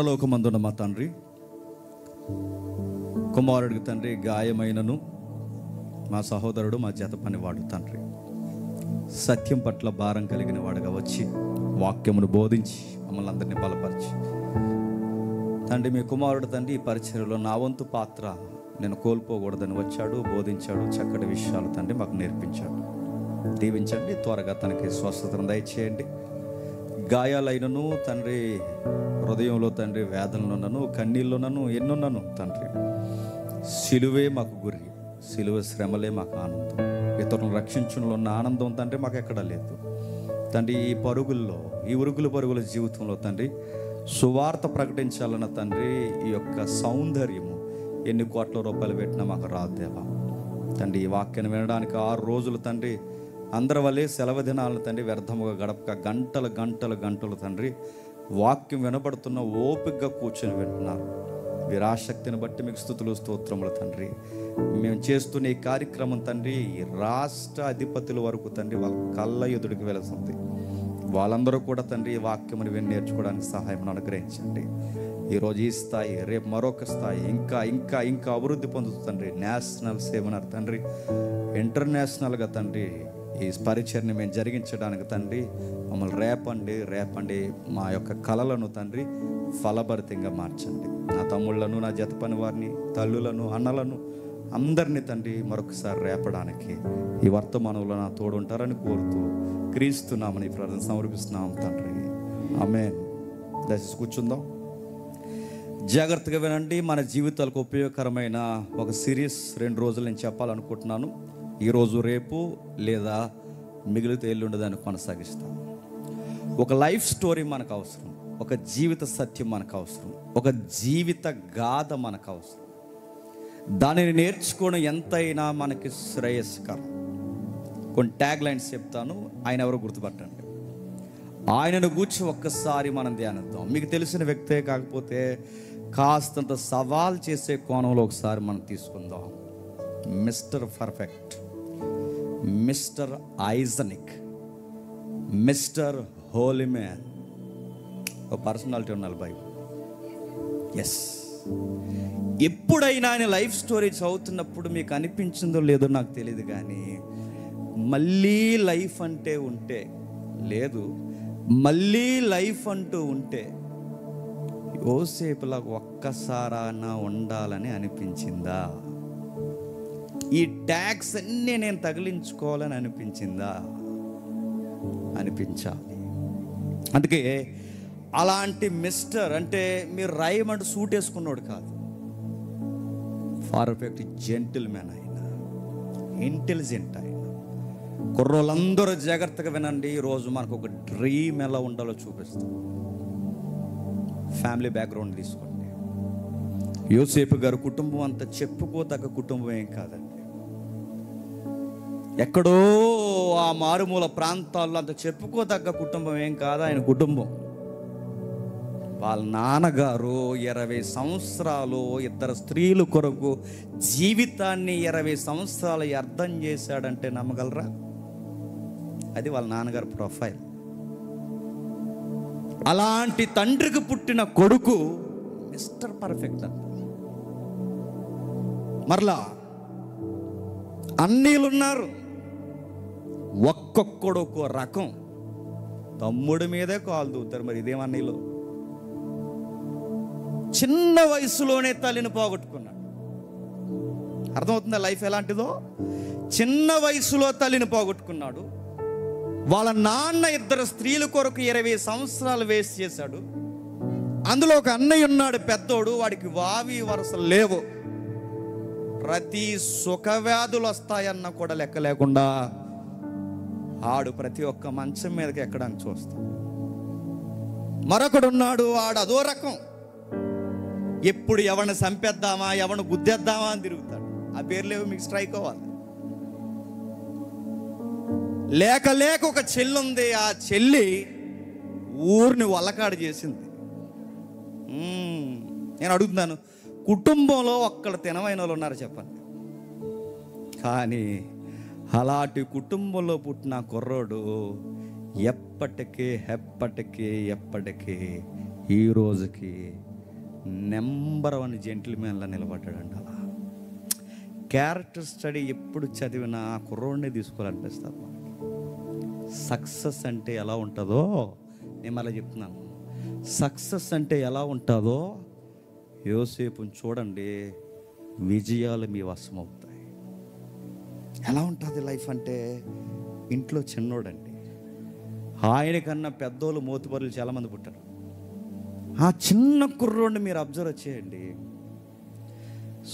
పరలోకమందున్న మా తండ్రి, కుమారుడికి తండ్రి గాయమైనను మా సహోదరుడు మా జత పనివాడు తండ్రి, సత్యం పట్ల భారం కలిగిన వాడుగా వచ్చి వాక్యమును బోధించి మమ్మల్ని అందరినీ బలపరిచి తండ్రి, మీ కుమారుడు తండ్రి ఈ పరిచర్యలో నా వంతు పాత్ర నేను కోల్పోకూడదని వచ్చాడు, బోధించాడు, చక్కటి విషయాలు తండ్రి మాకు నేర్పించాడు. దీవించండి, త్వరగా తనకి స్వస్థతను దయచేయండి. గాయాలైనను తండ్రి, హృదయంలో తండ్రి వేదనలున్నను, కన్నీళ్ళున్నను, ఎన్నున్నను తండ్రి, సిలువే మాకు గురి, సిలువ శ్రమలే మాకు ఆనందం. ఇతరులను రక్షించడంలో ఉన్న ఆనందం తండ్రి మాకు ఎక్కడా లేదు తండ్రి. ఈ పరుగుల్లో, ఈ పరుగుల జీవితంలో తండ్రి సువార్త ప్రకటించాలన్న తండ్రి ఈ యొక్క సౌందర్యము ఎన్ని కోట్ల రూపాయలు పెట్టినా మాకు రాదు దేవా తండ్రి. ఈ వాక్యాన్ని వినడానికి 6 రోజులు తండ్రి అందరి వల్లే సెలవు దినాలను తండ్రి వ్యర్థముగా గడపక గంటలు తండ్రి వాక్యం వినపడుతున్న ఓపికగా కూర్చొని వింటున్నారు. మీరు ఆసక్తిని బట్టి మీకు స్తుతులు స్తోత్రములు తండ్రి. మేము చేస్తున్న ఈ కార్యక్రమం తండ్రి రాష్ట్ర అధిపతుల వరకు తండ్రి వాళ్ళ కళ్ళ ఎదుడికి వెళుతుంది. వాళ్ళందరూ కూడా తండ్రి ఈ వాక్యమును విని నేర్చుకోవడానికి సహాయం అనుగ్రహించండి. ఈరోజు ఈ స్థాయి, రేపు మరొక స్థాయి, ఇంకా అభివృద్ధి పొందుతుంది నేషనల్ సెమినార్ తండ్రి, ఇంటర్నేషనల్గా తండ్రి ఈ పరిచర్ని మేము జరిగించడానికి తండ్రి మమ్మల్ని రేపండి మా యొక్క కళలను తండ్రి ఫలభరితంగా మార్చండి. నా తమ్ముళ్లను, నా జత పని వారిని, తల్లులను, అన్నలను అందరినీ తండ్రి మరొకసారి రేపడానికి ఈ వర్తమానంలో నా తోడు ఉంటారని కోరుతూ క్రీస్తున్నామని ప్రార్థన సమర్పిస్తున్నాం తండ్రి. ఆమేన్. దయచేసి కూర్చుందాం. జాగ్రత్తగా వినండి. మన జీవితాలకు ఉపయోగకరమైన ఒక సిరీస్ 2 రోజులు నేను చెప్పాలనుకుంటున్నాను. ఈరోజు, రేపు లేదా మిగిలితే ఎల్లుండి దాన్ని కొనసాగిస్తాం. ఒక లైఫ్ స్టోరీ మనకు అవసరం, ఒక జీవిత సత్యం మనకు అవసరం, ఒక జీవిత గాథ మనకు అవసరం. దానిని నేర్చుకోవడం ఎంతైనా మనకి శ్రేయస్కరం. కొన్ని ట్యాగ్ లైన్స్ చెప్తాను, ఆయన ఎవరో గుర్తుపట్టండి. ఆయనను గూర్చి ఒక్కసారి మనం ధ్యానిద్దాం. మీకు తెలిసిన వ్యక్తే కాకపోతే కాస్తంత సవాల్ చేసే కోణంలో ఒకసారి మనం తీసుకుందాం. మిస్టర్ పర్ఫెక్ట్, మిస్టర్ ఐజనిక్, మిస్టర్ హోలీ మ్యాన్. ఒక పర్సనాలిటీ ఉన్నారు బైబిల్. ఎస్, ఎప్పుడైనా ఆయన లైఫ్ స్టోరీ చదువుతున్నప్పుడు మీకు అనిపించిందో లేదో నాకు తెలియదు, కానీ మళ్ళీ లైఫ్ అంటే ఉంటే లేదు, మళ్ళీ లైఫ్ అంటూ ఉంటే యోసేపులా ఒక్కసారైనా ఉండాలని అనిపించిందా? ఈ ట్యాగ్స్ అన్నీ నేను తగిలించుకోవాలని అనిపించిందా? అనిపించాలి. అందుకే అలాంటి మిస్టర్ అంటే మీరు రాయమంటూ సూట్ వేసుకున్నాడు కాదు, పర్ఫెక్ట్ జెంటిల్ మ్యాన్ ఆయన, ఇంటెలిజెంట్ ఆయన. కుర్రోళ్ళందరూ జాగ్రత్తగా వినండి. ఈరోజు మనకు ఒక డ్రీమ్ ఎలా ఉండాలో చూపిస్తాం. ఫ్యామిలీ బ్యాక్గ్రౌండ్ తీసుకోండి. యోసేపు గారు కుటుంబం అంత చెప్పుకోదగ్గ కుటుంబం ఏం కాదండి. ఎక్కడో ఆ మారుమూల ప్రాంతాల్లో అంత చెప్పుకోదగ్గ కుటుంబం ఏం కాదు ఆయన కుటుంబం. వాళ్ళ నాన్నగారు 20 సంవత్సరాలు 2 స్త్రీల కొరకు జీవితాన్ని 20 సంవత్సరాలు అర్థం చేశాడంటే నమ్మగలరా? అది వాళ్ళ నాన్నగారు ప్రొఫైల్. అలాంటి తండ్రికి పుట్టిన కొడుకు మిస్టర్ పర్ఫెక్ట్ అంట. మరలా అన్నీలున్నారు, ఒక్కొక్కడు ఒక్కో రకం. తమ్ముడి మీదే కాలు దూతారు. మరి ఇదేమన్నీలు? చిన్న వయసులోనే తల్లిని పోగొట్టుకున్నాడు. అర్థమవుతుందా లైఫ్ ఎలాంటిదో? చిన్న వయసులో తల్లిని పోగొట్టుకున్నాడు. వాళ్ళ నాన్న 2 స్త్రీల కొరకు 20 సంవత్సరాలు వేస్ట్ చేశాడు. అందులో ఒక అన్నయ్య ఉన్నాడు పెద్దోడు, వాడికి వావి వరసలు లేవు. ప్రతి సుఖవ్యాధులు వస్తాయన్న కూడా లెక్క లేకుండా ఆడు ప్రతి ఒక్క మంచం మీదకి ఎక్కడానికి చూస్తాడు. మరొకడు ఉన్నాడు, ఆడు అదో రకం. ఎప్పుడు ఎవరిని చంపేద్దామా, ఎవరిని గుద్దేద్దామా అని తిరుగుతాడు. ఆ పేర్లేవు మీకు స్ట్రైక్ అవ్వాలి. లేక ఒక చెల్లి ఉంది. ఆ చెల్లి ఊరిని వల్లకాడు చేసింది. నేను అడుగుతున్నాను, కుటుంబంలో ఒక్కడు తినమైన వాళ్ళు ఉన్నారు చెప్పండి? కానీ అలాంటి కుటుంబంలో పుట్టిన కుర్రోడు ఎప్పటికీ ఈ రోజుకి నెంబర్ 1 జెంటిల్మెన్లా నిలబడ్డాడండి. అలా క్యారెక్టర్ స్టడీ ఎప్పుడు చదివినా ఆ కుర్రోడిని తీసుకోవాలనిపిస్తుంది. సక్సెస్ అంటే ఎలా ఉంటుందో నేను అలా చెప్తున్నాను. సక్సెస్ అంటే ఎలా ఉంటుందో యోసేపుని చూడండి, విజయాలు మీ వశం అవుతాయి. ఎలా ఉంటుంది లైఫ్ అంటే, ఇంట్లో చిన్నోడండి, ఆయనకన్నా పెద్దోళ్ళు మోతుబరులు చాలామంది పుట్టారు. ఆ చిన్న కుర్రోడిని మీరు అబ్జర్వ్ చేయండి.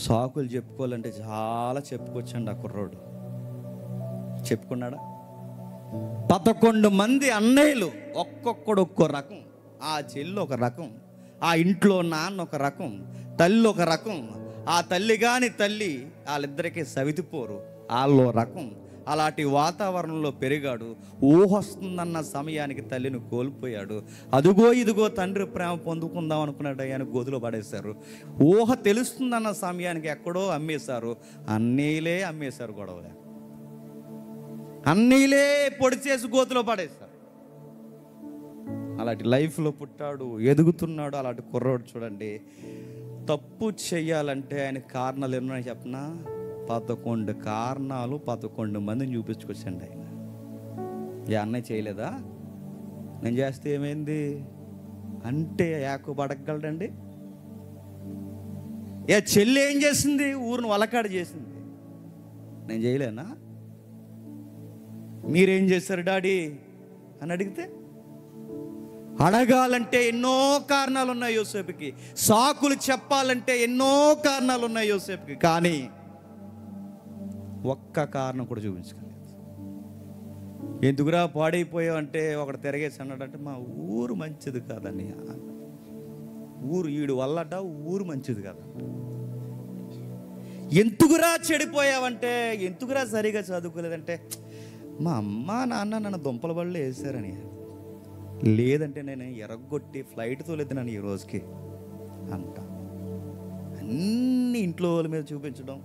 సాకులు చెప్పుకోవాలంటే చాలా చెప్పుకోవచ్చండి. ఆ కుర్రోడు చెప్పుకున్నాడా? 11 మంది అన్నయ్యలు, ఒక్కొక్కడు ఒక్కో రకం. ఆ చెల్లి ఒక రకం, ఆ ఇంట్లో నాన్న ఒక రకం, తల్లి ఒక రకం. ఆ తల్లి కాని తల్లి వాళ్ళిద్దరికీ సవితిపోరు, వాళ్ళో రకం. అలాంటి వాతావరణంలో పెరిగాడు. ఊహొస్తుందన్న సమయానికి తల్లిని కోల్పోయాడు. అదుగో ఇదిగో తండ్రి ప్రేమ పొందుకుందాం అనుకున్నాడు, ఆయన గోతులో పడేశారు. ఊహ తెలుస్తుందన్న సమయానికి ఎక్కడో అమ్మేశారు. అన్నీలే అమ్మేశారు, గొడవలే అన్నీలే పొడి చేసి గోతులో పడేశారు. అలాంటి లైఫ్లో పుట్టాడు, ఎదుగుతున్నాడు. అలాంటి కుర్రోడు చూడండి, తప్పు చెయ్యాలంటే ఆయన కారణాలు ఎన్నో చెప్పనా? 11 కారణాలు, 11 మందిని చూపించుకొచ్చండి ఆయన. ఏ అన్నయ్య చేయలేదా? నేను చేస్తే ఏమైంది అంటే యాకోబు అడగగలడండి? ఏ చెల్లి ఏం చేసింది? ఊరిని వలకాడు చేసింది. నేను చేయలేనా? మీరేం చేశారు డాడీ అని అడిగితే, అడగాలంటే ఎన్నో కారణాలు ఉన్నాయి యోసేపుకి. సాకులు చెప్పాలంటే ఎన్నో కారణాలు ఉన్నాయి యోసేపుకి. కానీ ఒక్క కారణం కూడా చూపించగలేదు. ఎందుకురా పాడైపోయావంటే ఒకడు తిరగేసి అన్నాడంటే, మా ఊరు మంచిది కాదని. ఊరు ఈడు వల్లట ఊరు మంచిది కాదంట. ఎందుకురా చెడిపోయావంటే, ఎందుకురా సరిగా చదువుకోలేదంటే, మా అమ్మ నాన్న నన్ను దుంపల బళ్ళు వేసారని. లేదంటే నేను ఎరగొట్టి ఫ్లైట్ తోలేదు నన్ను ఈ రోజుకి అంట. అన్ని ఇంట్లో వాళ్ళ మీద చూపించడం,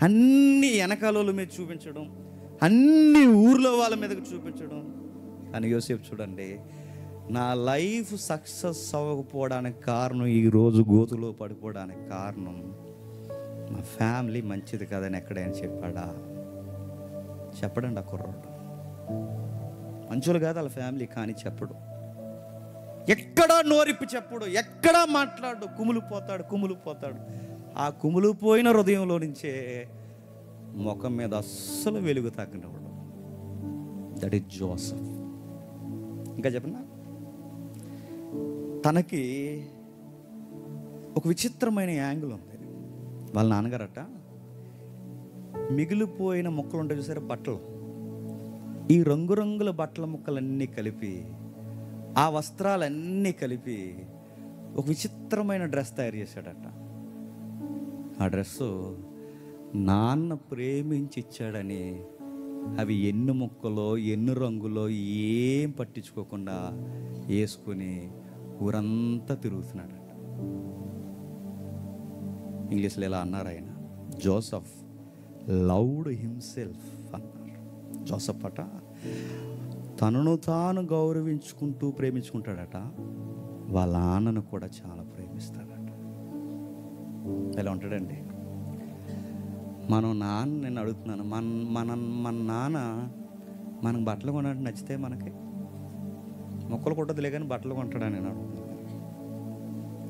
అన్ని వెనకాల వాళ్ళ మీద చూపించడం, అన్ని ఊర్లో వాళ్ళ మీదకి చూపించడం. కానీ యోసేపు చూడండి, నా లైఫ్ సక్సెస్ అవ్వకపోవడానికి కారణం, ఈరోజు గోతులో పడిపోవడానికి కారణం మా ఫ్యామిలీ మంచిది కాదని ఎక్కడైనా చెప్పాడా? చెప్పడండి. ఆ కుర్రోడు మంచోళ్ళు కాదు వాళ్ళ ఫ్యామిలీ, కానీ చెప్పడు. ఎక్కడా నోరిప్పి చెప్పడు, ఎక్కడా మాట్లాడు. కుమిలిపోతాడు. ఆ కుమిలిపోయిన హృదయంలో నుంచే ముఖం మీద అస్సలు వెలుగు తాకినవాడు. That is Joseph. ఇంకా చెప్పనా, తనకి ఒక విచిత్రమైన యాంగిల్ ఉంది. వాళ్ళ నాన్నగారట మిగిలిపోయిన ముక్కలు ఉంటాయి చూసారా, బట్టలు, ఈ రంగురంగుల బట్టల ముక్కలన్నీ కలిపి, ఆ వస్త్రాలన్నీ కలిపి ఒక విచిత్రమైన డ్రెస్ తయారు చేశాడట. ఆ డ్రెస్సు నాన్న ప్రేమించి ఇచ్చాడని అవి ఎన్ని ముక్కలో ఎన్ని రంగులో ఏం పట్టించుకోకుండా వేసుకుని ఊరంతా తిరుగుతున్నాడట. ఇంగ్లీష్లో ఎలా అన్నారు ఆయన, జోసెఫ్ లవ్డ్ హిమ్సెల్ఫ్ అన్నారు. జోసెఫ్ అట తనను తాను గౌరవించుకుంటూ ప్రేమించుకుంటాడట, వాళ్ళ నాన్నను కూడా చాలా ప్రేమిస్తాడట. ఎలా ఉంటాడండి? మనం నాన్న, నేను అడుగుతున్నాను, మన నాన్న మనకు బట్టలు కొనడానికి నచ్చితే మనకి మొక్కలు కొట్టదులే కానీ బట్టలు కొంటాడా? నేను అడుగుతున్నాను.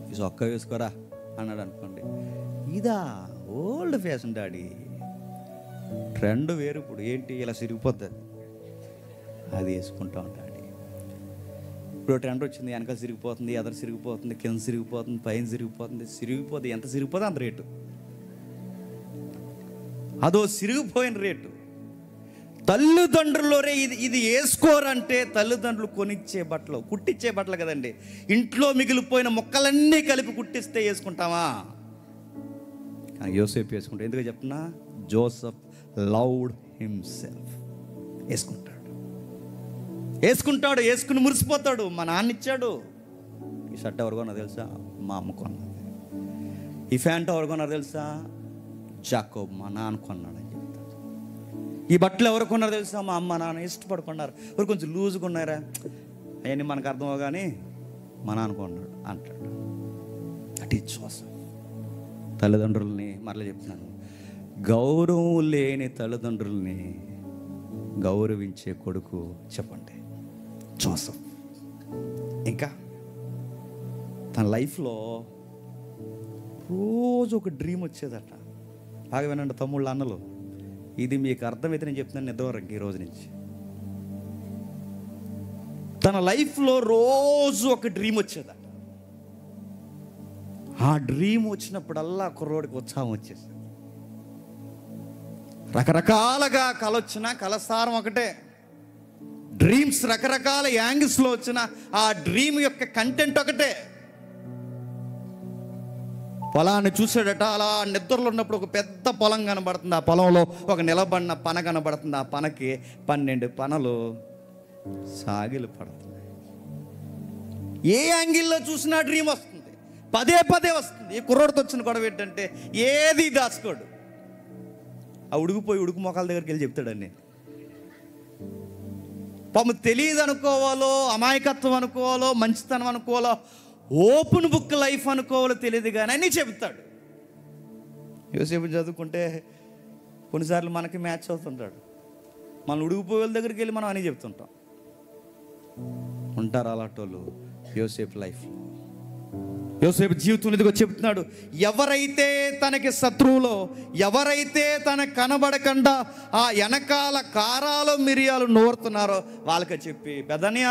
ఈ చొక్కా వేసుకోరా అన్నాడు అనుకోండి, ఇదా ఓల్డ్ ఫ్యాషన్ డాడీ, ట్రెండ్ వేరు. ఇప్పుడు ఏంటి ఇలా సిరిగిపోద్ది, అది వేసుకుంటా ఉంటాడు. ఇప్పుడు ట్రెండ్ వచ్చింది, వెనక సిరిగిపోతుంది, ఎదరు సిరిగిపోతుంది, కింద సిరిగిపోతుంది, పైన సిరిగిపోతుంది. ఎంత సిరిగిపోతుంది అంత రేటు. అదో సిరిగిపోయిన రేటు. తల్లిదండ్రులరే ఇది వేసుకోరంటే తల్లిదండ్రులు కొనిచ్చే బట్టలు, కుట్టించే బట్టలు కదండి. ఇంట్లో మిగిలిపోయిన మొక్కలన్నీ కలిపి కుట్టిస్తే వేసుకుంటామా? కానీ యోసేపు వేసుకుంటా. ఎందుకు చెప్తున్నా? Joseph loved himself. వేసుకుంటాడు, వేసుకుని మురిసిపోతాడు. మా నాన్న ఇచ్చాడు. ఈ షర్ట్ ఎవరు కొన్నారు తెలుసా? మా అమ్మ కొన్నది. ఈ ప్యాంట్ ఎవరు కొన్నారు తెలుసా? జాకోబ్ మా నాన్న కొన్నాడు అని చెప్తాడు. ఈ బట్టలు ఎవరు కొన్నారు తెలుసా? మా అమ్మ నాన్న ఇష్టపడుకున్నారు. ఎవరు కొంచెం లూజ్గా ఉన్నారా, అవన్నీ మనకు అర్థమవు కానీ మా నాన్న కొన్నాడు అంటాడు. That is Joseph. తల్లిదండ్రుల్ని మరలా చెప్తున్నాను, గౌరవం లేని తల్లిదండ్రుల్ని గౌరవించే కొడుకు చెప్పండి, జోసెఫ్. ఇంకా తన లైఫ్లో రోజు ఒక డ్రీమ్ వచ్చేదట. బాగా వినండి తమ్ముళ్ళు, అన్నలు, ఇది మీకు అర్థమైతే నేను చెప్తున్నాను నిద్రవరకు ఈ రోజు నుంచి. తన లైఫ్లో రోజు ఒక డ్రీమ్ వచ్చేదట. ఆ డ్రీమ్ వచ్చినప్పుడల్లా కుర్రోడికి ఉత్సాహం వచ్చేసి, రకరకాలుగా కళ వచ్చినా కళసారం ఒకటే. డ్రీమ్స్ రకరకాల యాంగిల్స్లో వచ్చిన ఆ డ్రీమ్ యొక్క కంటెంట్ ఒకటే. పొలాన్ని చూసాడట, అలా నిద్రలో ఉన్నప్పుడు ఒక పెద్ద పొలం కనబడుతుంది. ఆ పొలంలో ఒక నిలబడిన పన కనబడుతుంది. ఆ పనకి 12 పనలు సాగిలు పడుతున్నాయి. ఏ యాంగిల్లో చూసినా డ్రీమ్ వస్తుంది, పదే పదే వస్తుంది. ఈ కుర్రోడితో వచ్చిన గొడవ ఏంటంటే ఏది దాచుకోడు. ఆ ఉడుకు మొక్కల దగ్గరికి వెళ్ళి చెప్తాడని. పాము తెలియదు అనుకోవాలో, అమాయకత్వం అనుకోవాలో, మంచితనం అనుకోవాలో, ఓపెన్ బుక్ లైఫ్ అనుకోవాలో తెలియదు కానీ అన్నీ చెప్తాడు. యోసేపు చదువుకుంటే కొన్నిసార్లు మనకి మ్యాచ్ అవుతుంటాడు. మనం ఉడిగిపోయేల దగ్గరికి వెళ్ళి మనం అని చెప్తుంటాం. ఉంటారు అలాంటి వాళ్ళు యోసేపు లైఫ్లో. యోసేపు జీవితం ఇదిగో చెప్తున్నాడు, ఎవరైతే తనకి శత్రువులో, ఎవరైతే తనకు కనబడకుండా ఆ వెనకాల కారాలు మిరియాలు నూరుతున్నారో వాళ్ళకి చెప్పి, పెద్దన్నయ్య,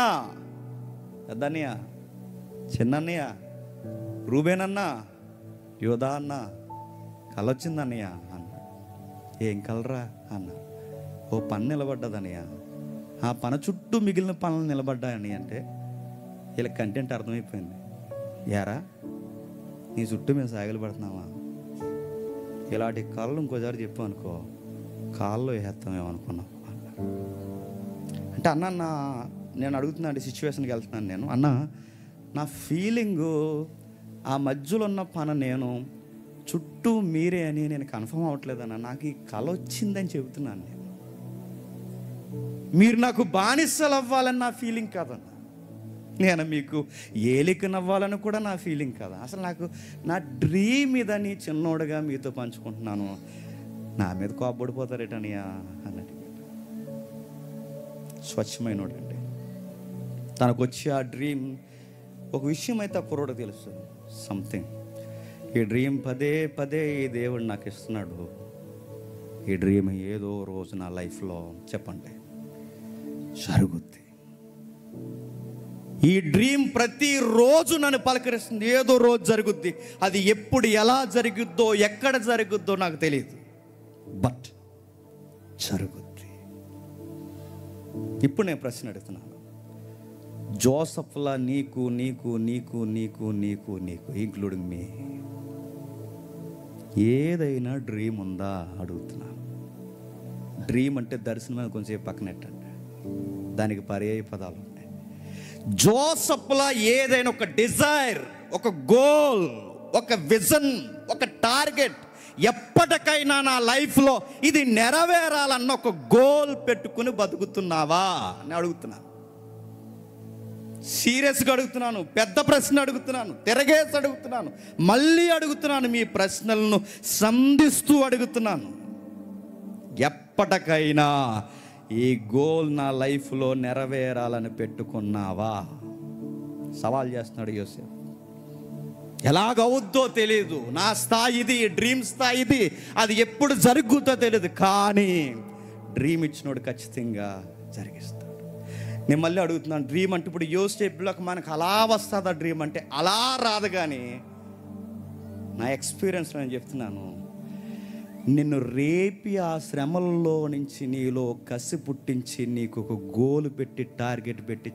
చిన్నన్నయ్య, రూబేనన్న, యోధా అన్న, కళ వచ్చిందన్నయ్య అన్న. ఏం కలరా అన్న. ఓ పని నిలబడ్డదన్నయ్య. ఆ పన చుట్టూ మిగిలిన పనులు నిలబడ్డాయని అంటే వీళ్ళ కంటెంట్ అర్థమైపోయింది. యారా నీ చుట్టూ మేము సాగిలు పడుతున్నావా? ఇలాంటి కళ్ళు ఇంకోసారి చెప్పు అనుకో, కాళ్ళు వేస్తామేమనుకున్నావు అన్నారు. అంటే అన్న నేను అడుగుతున్నా అండి, సిచ్యువేషన్కి వెళ్తున్నాను నేను. అన్న నా ఫీలింగు ఆ మధ్యలో ఉన్న పన నేను చుట్టూ మీరే అని నేను కన్ఫర్మ్ అవ్వట్లేదన్న. నాకు ఈ కళ వచ్చిందని చెబుతున్నాను నేను. మీరు నాకు బానిసలు అవ్వాలని నా ఫీలింగ్ కాదన్న. నేను మీకు ఏలికనవ్వాలని కూడా నా ఫీలింగ్ కదా. అసలు నాకు నా డ్రీమ్ ఇదని చిన్నోడుగా మీతో పంచుకుంటున్నాను. నా మీద కోపడిపోతారేటనియా అన్నట్టు. స్వచ్ఛమైనోడండి. తనకు వచ్చి ఆ డ్రీమ్ ఒక విషయం అయితే ఆ కుర్రోడు తెలుస్తుంది, సంథింగ్. ఈ డ్రీమ్ పదే పదే ఈ దేవుడు నాకు ఇస్తున్నాడు. ఈ డ్రీమ్ ఏదో రోజు నా లైఫ్లో చెప్పండి జరుగుద్ది. ఈ డ్రీమ్ ప్రతిరోజు నన్ను పలకరిస్తుంది. ఏదో రోజు జరుగుద్ది. అది ఎప్పుడు ఎలా జరుగుద్దో ఎక్కడ జరుగుద్దో నాకు తెలియదు, బట్ జరుగుద్ది. ఇప్పుడు నేను ప్రశ్న అడుగుతున్నాను, జోసఫ్లా నీకు నీకు నీకు నీకు నీకు నీకు ఇంక్లూడింగ్ మీ ఏదైనా డ్రీమ్ ఉందా అడుగుతున్నాను. డ్రీమ్ అంటే దర్శనం కొంచెం పక్కనెట్టండి, దానికి పర్యాయ పదాలు ఉన్నాయి. జోసఫ్లా ఏదైనా ఒక డిజైర్, ఒక గోల్, ఒక విజన్, ఒక టార్గెట్, ఎప్పటికైనా నా లైఫ్లో ఇది నెరవేరాలన్న ఒక గోల్ పెట్టుకుని బతుకుతున్నావా అని అడుగుతున్నాను. సీరియస్గా అడుగుతున్నాను, పెద్ద ప్రశ్న అడుగుతున్నాను, తిరగేసి అడుగుతున్నాను, మళ్ళీ అడుగుతున్నాను. మీ ప్రశ్నలను సంధిస్తూ అడుగుతున్నాను. ఎప్పటికైనా ఈ గోల్ నా లైఫ్లో నెరవేరాలని పెట్టుకున్నావా? సవాల్ చేస్తున్నాడు యోసేపు. ఎలాగవుద్దో తెలియదు, నా స్థాయి ఇది, డ్రీమ్ స్థాయి ఇది, అది ఎప్పుడు జరుగుద్దో తెలియదు, కానీ డ్రీమ్ ఇచ్చినోడు ఖచ్చితంగా జరిగిస్తాడు. నేను మళ్ళీ అడుగుతున్నాను, డ్రీమ్ అంటే ఇప్పుడు యోసేపులోకి మనకు అలా వస్తుందా? డ్రీమ్ అంటే అలా రాదు, కానీ నా ఎక్స్పీరియన్స్ నేను చెప్తున్నాను, నిన్ను రేపి ఆ శ్రమల్లో నుంచి నీలో కసి పుట్టించి నీకు ఒక గోలు పెట్టి టార్గెట్ పెట్టి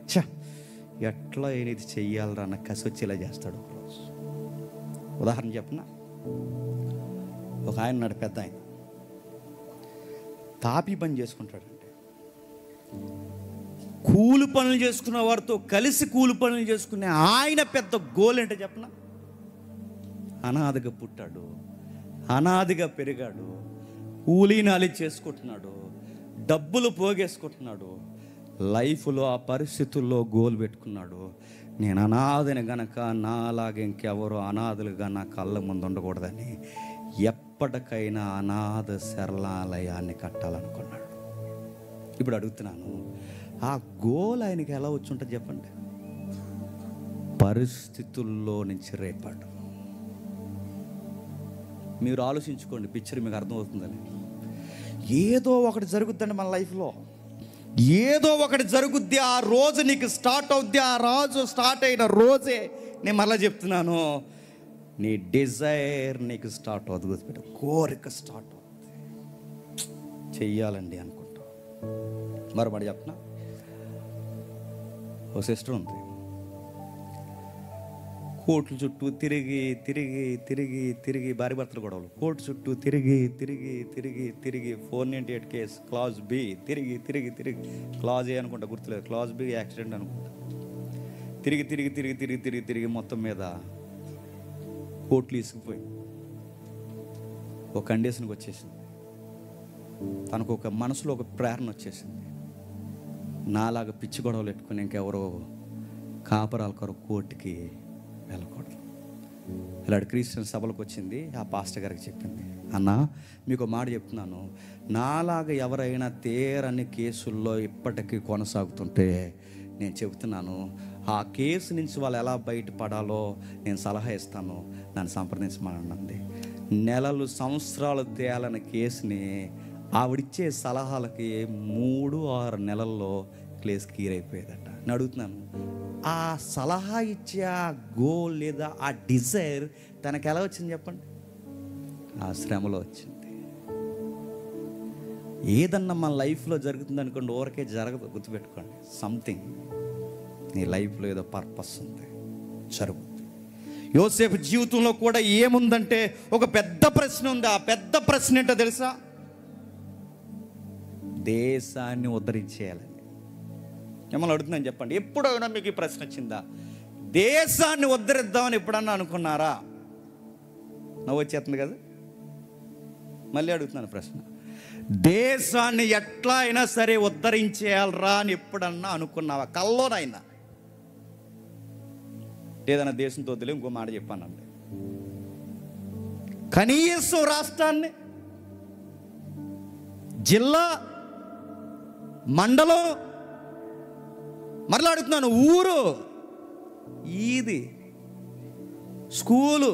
ఎట్లా ఇది చెయ్యాలరా అన్న కసి వచ్చేలా చేస్తాడు ఒకరోజు. ఉదాహరణ చెప్పనా, ఒక ఆయన ఉన్నాడు, పెద్ద ఆయన, తాపీ పని చేసుకుంటాడంటే. కూలి పనులు చేసుకున్న వారితో కలిసి కూలి పనులు చేసుకునే ఆయన పెద్ద గోల్ ఏంటో చెప్పనా, అనాథగా పుట్టాడు, అనాథగా పెరిగాడు, కూలీనాలి చేసుకుంటున్నాడు, డబ్బులు పోగేసుకుంటున్నాడు, లైఫ్లో ఆ పరిస్థితుల్లో గోల్ పెట్టుకున్నాడు. నేను అనాథని గనక నాలాగే ఇంకెవరో అనాథలుగా నా కళ్ళ ముందు ఉండకూడదని ఎప్పటికైనా అనాథ శరణాలయాన్ని కట్టాలనుకున్నాడు. ఇప్పుడు అడుగుతున్నాను, ఆ గోల్ ఆయనకి ఎలా వచ్చి ఉంటుంది చెప్పండి? పరిస్థితుల్లో నుంచి రేపాడు. మీరు ఆలోచించుకోండి, పిక్చర్ మీకు అర్థమవుతుందని. ఏదో ఒకటి జరుగుద్దండి మన లైఫ్లో, ఏదో ఒకటి జరుగుద్ది. ఆ రోజు నీకు స్టార్ట్ అవుద్ది. ఆ రోజు స్టార్ట్ అయిన రోజే నేను మళ్ళీ చెప్తున్నాను, నీ డిజైర్ నీకు స్టార్ట్ అవుతుంది. గుర్తుపెట్టు, కోరిక స్టార్ట్ అవుతుంది. చెయ్యాలండి అనుకుంటా. మరొకటి చెప్పనా, ఓ సిస్టర్ ఉంది, కోర్టుల చుట్టూ తిరిగి తిరిగి తిరిగి తిరిగి, భార్య భర్తలు గొడవలు, కోర్టు చుట్టూ తిరిగి తిరిగి తిరిగి తిరిగి 498 కేసు, క్లాజ్ బి, తిరిగి తిరిగి తిరిగి, క్లాజ్ ఏ అనుకుంటా, గుర్తులేదు, క్లాజ్ బి యాక్సిడెంట్ అనుకుంటా, తిరిగి తిరిగి తిరిగి తిరిగి తిరిగి తిరిగి మొత్తం మీద కోర్టులు ఇసుకుపోయి ఒక కండిషన్కి వచ్చేసింది. తనకు ఒక మనసులో ఒక ప్రేరణ వచ్చేసింది, నాలాగా పిచ్చి గొడవలు పెట్టుకుని ఇంకెవరో కాపరాల కొరకు కోర్టుకి వెళ్ళకూడదు. ఇలాంటి క్రిస్టియన్ సభలకు వచ్చింది. ఆ పాస్టర్ గారికి చెప్పింది, అన్న మీకు మాట చెప్తున్నాను, నాలాగా ఎవరైనా తేరని కేసుల్లో ఇప్పటికీ కొనసాగుతుంటే నేను చెబుతున్నాను, ఆ కేసు నుంచి వాళ్ళు ఎలా బయటపడాలో నేను సలహా ఇస్తాను, నన్ను సంప్రదించమనండి. నెలలు సంవత్సరాలు తేలని కేసుని ఆవిడిచ్చే సలహాలకి 3-6 నెలల్లో కేసు క్లియర్ అయిపోయేదట. నేను అడుగుతున్నాను, ఆ సలహా ఇచ్చే ఆ గోల్ లేదా ఆ డిజైర్ తనకు ఎలా వచ్చింది చెప్పండి? ఆ శ్రమలో వచ్చింది. ఏదన్నా మన లైఫ్లో జరుగుతుంది అనుకోండి, ఊరికే జరగదు. గుర్తుపెట్టుకోండి, సంథింగ్ నీ లైఫ్లో ఏదో పర్పస్ ఉంది, జరుగుతుంది. యోసేపు జీవితంలో కూడా ఏముందంటే ఒక పెద్ద ప్రశ్న ఉంది. ఆ పెద్ద ప్రశ్న ఏంటో తెలుసా? దేశాన్ని ఉద్ధరించేయాలని. మిమ్మల్ని అడుగుతున్నాను, చెప్పండి, ఎప్పుడైనా మీకు ఈ ప్రశ్న వచ్చిందా? దేశాన్ని ఉద్ధరిద్దామని ఎప్పుడన్నా అనుకున్నారా? నవ్వు వచ్చేస్తుంది కదా. మళ్ళీ అడుగుతున్నాను ప్రశ్న, దేశాన్ని ఎట్లా అయినా సరే ఉద్ధరించేయాలరా అని ఎప్పుడన్నా అనుకున్నావా? కల్లోనైనా ఏదైనా దేశంతో వదిలే ఇంకో మాట చెప్పానండి, కనీసం రాష్ట్రాన్ని, జిల్లా, మండలం, మరలా అడుగుతున్నాను, ఊరు, ఈది, స్కూలు,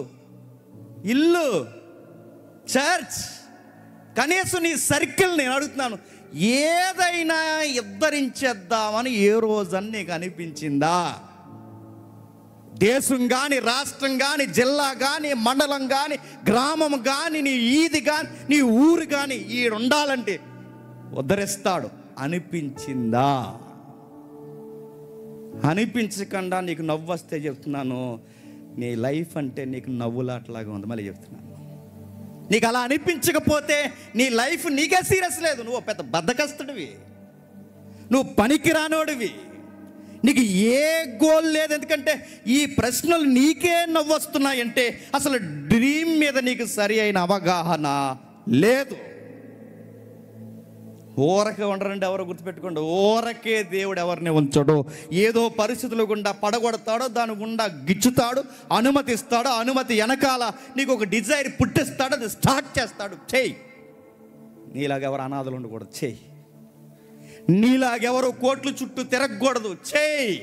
ఇల్లు, చర్చ్, కనీసం నీ సర్కిల్, నేను అడుగుతున్నాను, ఏదైనా ఉద్ధరించేద్దామని ఏ రోజని నీకు అనిపించిందా? దేశం కానీ, రాష్ట్రం కానీ, జిల్లా కానీ, మండలం కానీ, గ్రామం కానీ, నీ ఈది కానీ, నీ ఊరు కానీ ఈడుండాలంటే ఉద్ధరిస్తాడు అనిపించిందా? అనిపించకుండా నీకు నవ్వు వస్తే చెప్తున్నాను, నీ లైఫ్ అంటే నీకు నవ్వులాట్లాగా ఉంది. మళ్ళీ చెప్తున్నాను, నీకు అలా అనిపించకపోతే నీ లైఫ్ నీకే సీరియస్ లేదు. నువ్వు పెద్ద బద్ధకస్తుడివి, నువ్వు పనికిరానోడివి, నీకు ఏ గోల్ లేదు. ఎందుకంటే ఈ ప్రశ్నలు నీకే నవ్వు వస్తున్నాయంటే అసలు డ్రీమ్ మీద నీకు సరి అయిన అవగాహన లేదు. ఊరకే ఉండరండి ఎవరో, గుర్తుపెట్టుకోండి, ఊరకే దేవుడు ఎవరిని ఉంచడు. ఏదో పరిస్థితులు గుండా పడగొడతాడో, దాని గుండా గిచ్చుతాడు, అనుమతిస్తాడు. అనుమతి వెనకాల నీకు ఒక డిజైర్ పుట్టిస్తాడు, అది స్టార్ట్ చేస్తాడు. చెయ్యి. నీలాగెవరు అనాథలు ఉండకూడదు, చెయ్యి. నీలాగెవరు కోట్లు చుట్టూ తిరగకూడదు, చెయ్యి.